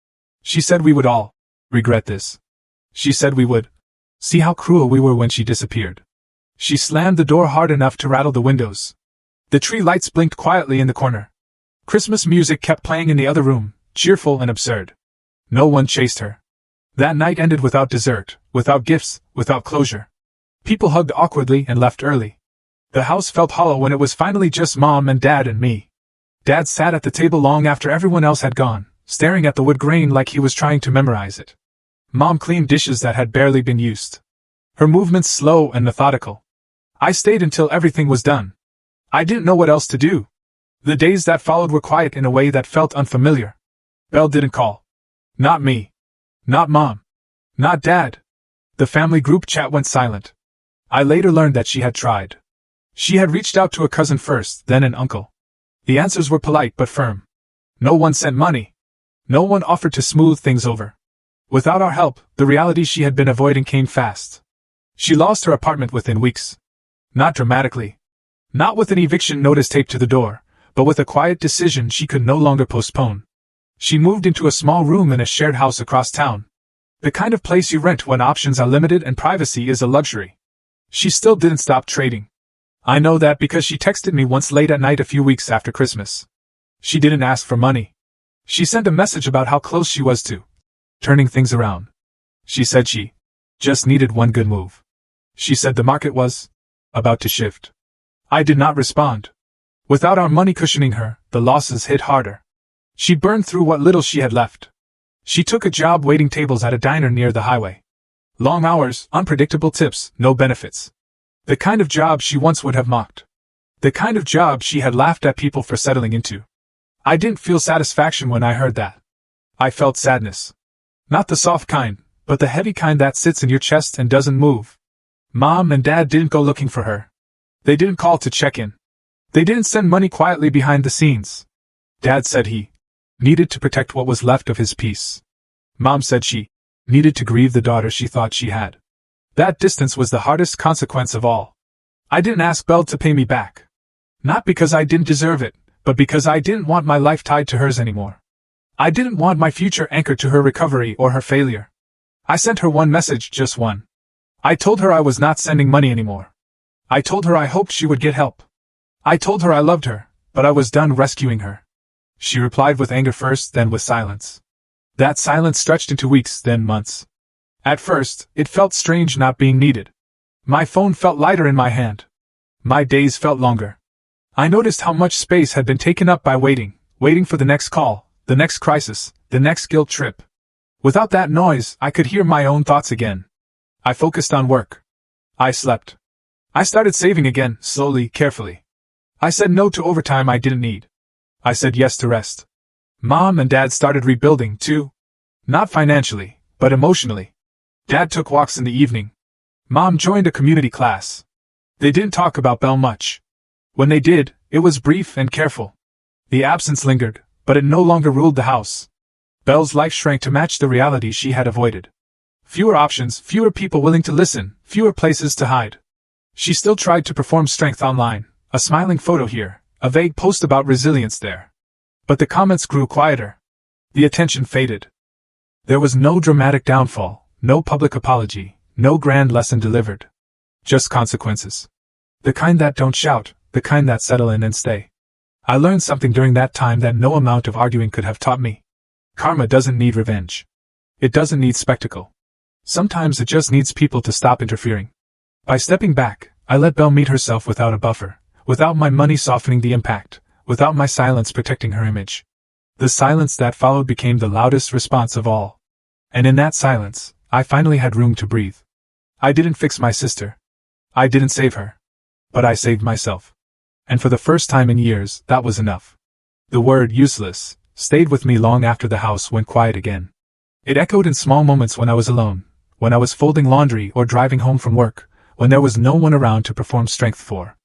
She said we would all regret this. She said we would see how cruel we were when she disappeared. She slammed the door hard enough to rattle the windows. The tree lights blinked quietly in the corner. Christmas music kept playing in the other room, cheerful and absurd. No one chased her. That night ended without dessert, without gifts, without closure. People hugged awkwardly and left early. The house felt hollow when it was finally just Mom and Dad and me. Dad sat at the table long after everyone else had gone, staring at the wood grain like he was trying to memorize it. Mom cleaned dishes that had barely been used. Her movements slow and methodical. I stayed until everything was done. I didn't know what else to do. The days that followed were quiet in a way that felt unfamiliar. Belle didn't call. Not me. Not Mom. Not Dad. The family group chat went silent. I later learned that she had tried. She had reached out to a cousin first, then an uncle. The answers were polite but firm. No one sent money. No one offered to smooth things over. Without our help, the reality she had been avoiding came fast. She lost her apartment within weeks. Not dramatically. Not with an eviction notice taped to the door, but with a quiet decision she could no longer postpone. She moved into a small room in a shared house across town. The kind of place you rent when options are limited and privacy is a luxury. She still didn't stop trading. I know that because she texted me once late at night a few weeks after Christmas. She didn't ask for money. She sent a message about how close she was to turning things around. She said she just needed one good move. She said the market was about to shift. I did not respond. Without our money cushioning her, the losses hit harder. She burned through what little she had left. She took a job waiting tables at a diner near the highway. Long hours, unpredictable tips, no benefits. The kind of job she once would have mocked. The kind of job she had laughed at people for settling into. I didn't feel satisfaction when I heard that. I felt sadness. Not the soft kind, but the heavy kind that sits in your chest and doesn't move. Mom and Dad didn't go looking for her. They didn't call to check in. They didn't send money quietly behind the scenes. Dad said he needed to protect what was left of his peace. Mom said she needed to grieve the daughter she thought she had. That distance was the hardest consequence of all. I didn't ask Belle to pay me back. Not because I didn't deserve it, but because I didn't want my life tied to hers anymore. I didn't want my future anchored to her recovery or her failure. I sent her one message, just one. I told her I was not sending money anymore. I told her I hoped she would get help. I told her I loved her, but I was done rescuing her. She replied with anger first, then with silence. That silence stretched into weeks, then months. At first, it felt strange not being needed. My phone felt lighter in my hand. My days felt longer. I noticed how much space had been taken up by waiting for the next call, the next crisis, the next guilt trip. Without that noise, I could hear my own thoughts again. I focused on work. I slept. I started saving again, slowly, carefully. I said no to overtime I didn't need. I said yes to rest. Mom and Dad started rebuilding, too. Not financially, but emotionally. Dad took walks in the evening. Mom joined a community class. They didn't talk about Belle much. When they did, it was brief and careful. The absence lingered, but it no longer ruled the house. Belle's life shrank to match the reality she had avoided. Fewer options, fewer people willing to listen, fewer places to hide. She still tried to perform strength online, a smiling photo here, a vague post about resilience there. But the comments grew quieter. The attention faded. There was no dramatic downfall, no public apology, no grand lesson delivered. Just consequences. The kind that don't shout, the kind that settle in and stay. I learned something during that time that no amount of arguing could have taught me. Karma doesn't need revenge. It doesn't need spectacle. Sometimes it just needs people to stop interfering. By stepping back, I let Belle meet herself without a buffer, without my money softening the impact, without my silence protecting her image. The silence that followed became the loudest response of all. And in that silence, I finally had room to breathe. I didn't fix my sister. I didn't save her. But I saved myself. And for the first time in years, that was enough. The word useless stayed with me long after the house went quiet again. It echoed in small moments when I was alone, when I was folding laundry or driving home from work, when there was no one around to perform strength for.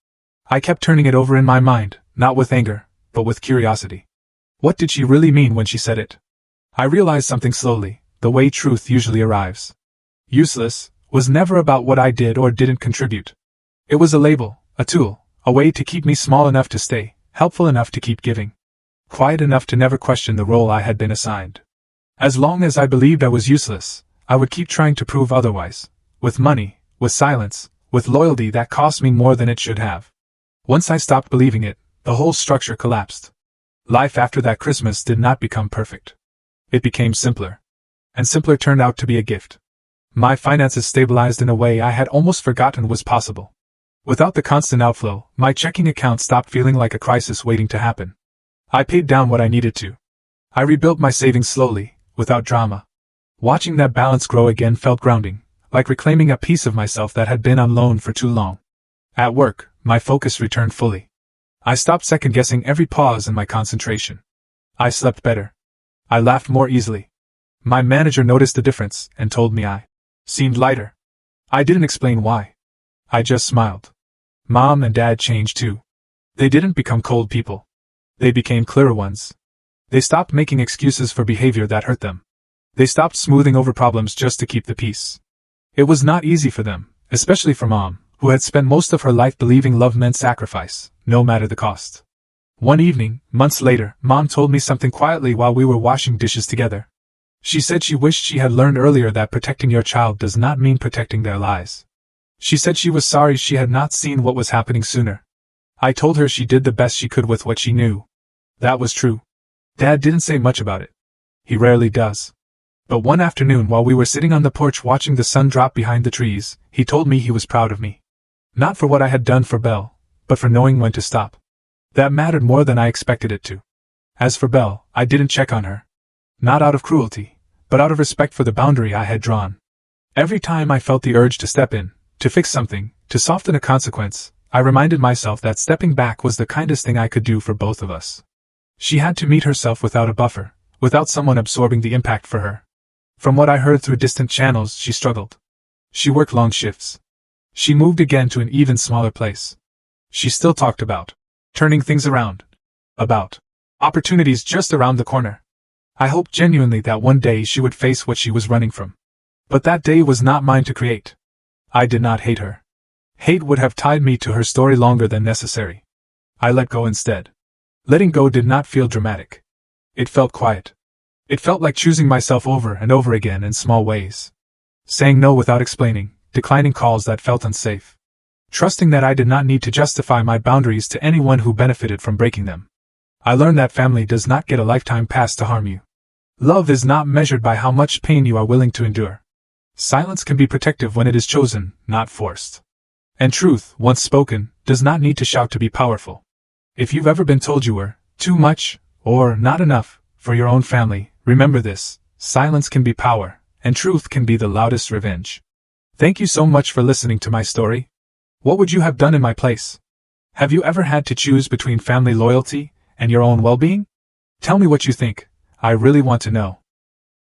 I kept turning it over in my mind, not with anger, but with curiosity. What did she really mean when she said it? I realized something slowly, the way truth usually arrives. Useless was never about what I did or didn't contribute. It was a label, a tool, a way to keep me small enough to stay, helpful enough to keep giving, quiet enough to never question the role I had been assigned. As long as I believed I was useless, I would keep trying to prove otherwise, with money, with silence, with loyalty that cost me more than it should have. Once I stopped believing it, the whole structure collapsed. Life after that Christmas did not become perfect. It became simpler. And simpler turned out to be a gift. My finances stabilized in a way I had almost forgotten was possible. Without the constant outflow, my checking account stopped feeling like a crisis waiting to happen. I paid down what I needed to. I rebuilt my savings slowly, without drama. Watching that balance grow again felt grounding, like reclaiming a piece of myself that had been on loan for too long. At work, my focus returned fully. I stopped second-guessing every pause in my concentration. I slept better. I laughed more easily. My manager noticed the difference and told me I seemed lighter. I didn't explain why. I just smiled. Mom and Dad changed too. They didn't become cold people. They became clearer ones. They stopped making excuses for behavior that hurt them. They stopped smoothing over problems just to keep the peace. It was not easy for them, especially for Mom, who had spent most of her life believing love meant sacrifice, no matter the cost. One evening, months later, Mom told me something quietly while we were washing dishes together. She said she wished she had learned earlier that protecting your child does not mean protecting their lives. She said she was sorry she had not seen what was happening sooner. I told her she did the best she could with what she knew. That was true. Dad didn't say much about it. He rarely does. But one afternoon while we were sitting on the porch watching the sun drop behind the trees, he told me he was proud of me. Not for what I had done for Belle, but for knowing when to stop. That mattered more than I expected it to. As for Belle, I didn't check on her. Not out of cruelty, but out of respect for the boundary I had drawn. Every time I felt the urge to step in, to fix something, to soften a consequence, I reminded myself that stepping back was the kindest thing I could do for both of us. She had to meet herself without a buffer, without someone absorbing the impact for her. From what I heard through distant channels, she struggled. She worked long shifts. She moved again to an even smaller place. She still talked about turning things around. About opportunities just around the corner. I hoped genuinely that one day she would face what she was running from. But that day was not mine to create. I did not hate her. Hate would have tied me to her story longer than necessary. I let go instead. Letting go did not feel dramatic. It felt quiet. It felt like choosing myself over and over again in small ways. Saying no without explaining, declining calls that felt unsafe. Trusting that I did not need to justify my boundaries to anyone who benefited from breaking them. I learned that family does not get a lifetime pass to harm you. Love is not measured by how much pain you are willing to endure. Silence can be protective when it is chosen, not forced. And truth, once spoken, does not need to shout to be powerful. If you've ever been told you were too much, or not enough, for your own family, remember this: silence can be power, and truth can be the loudest revenge. Thank you so much for listening to my story. What would you have done in my place? Have you ever had to choose between family loyalty and your own well-being? Tell me what you think. I really want to know.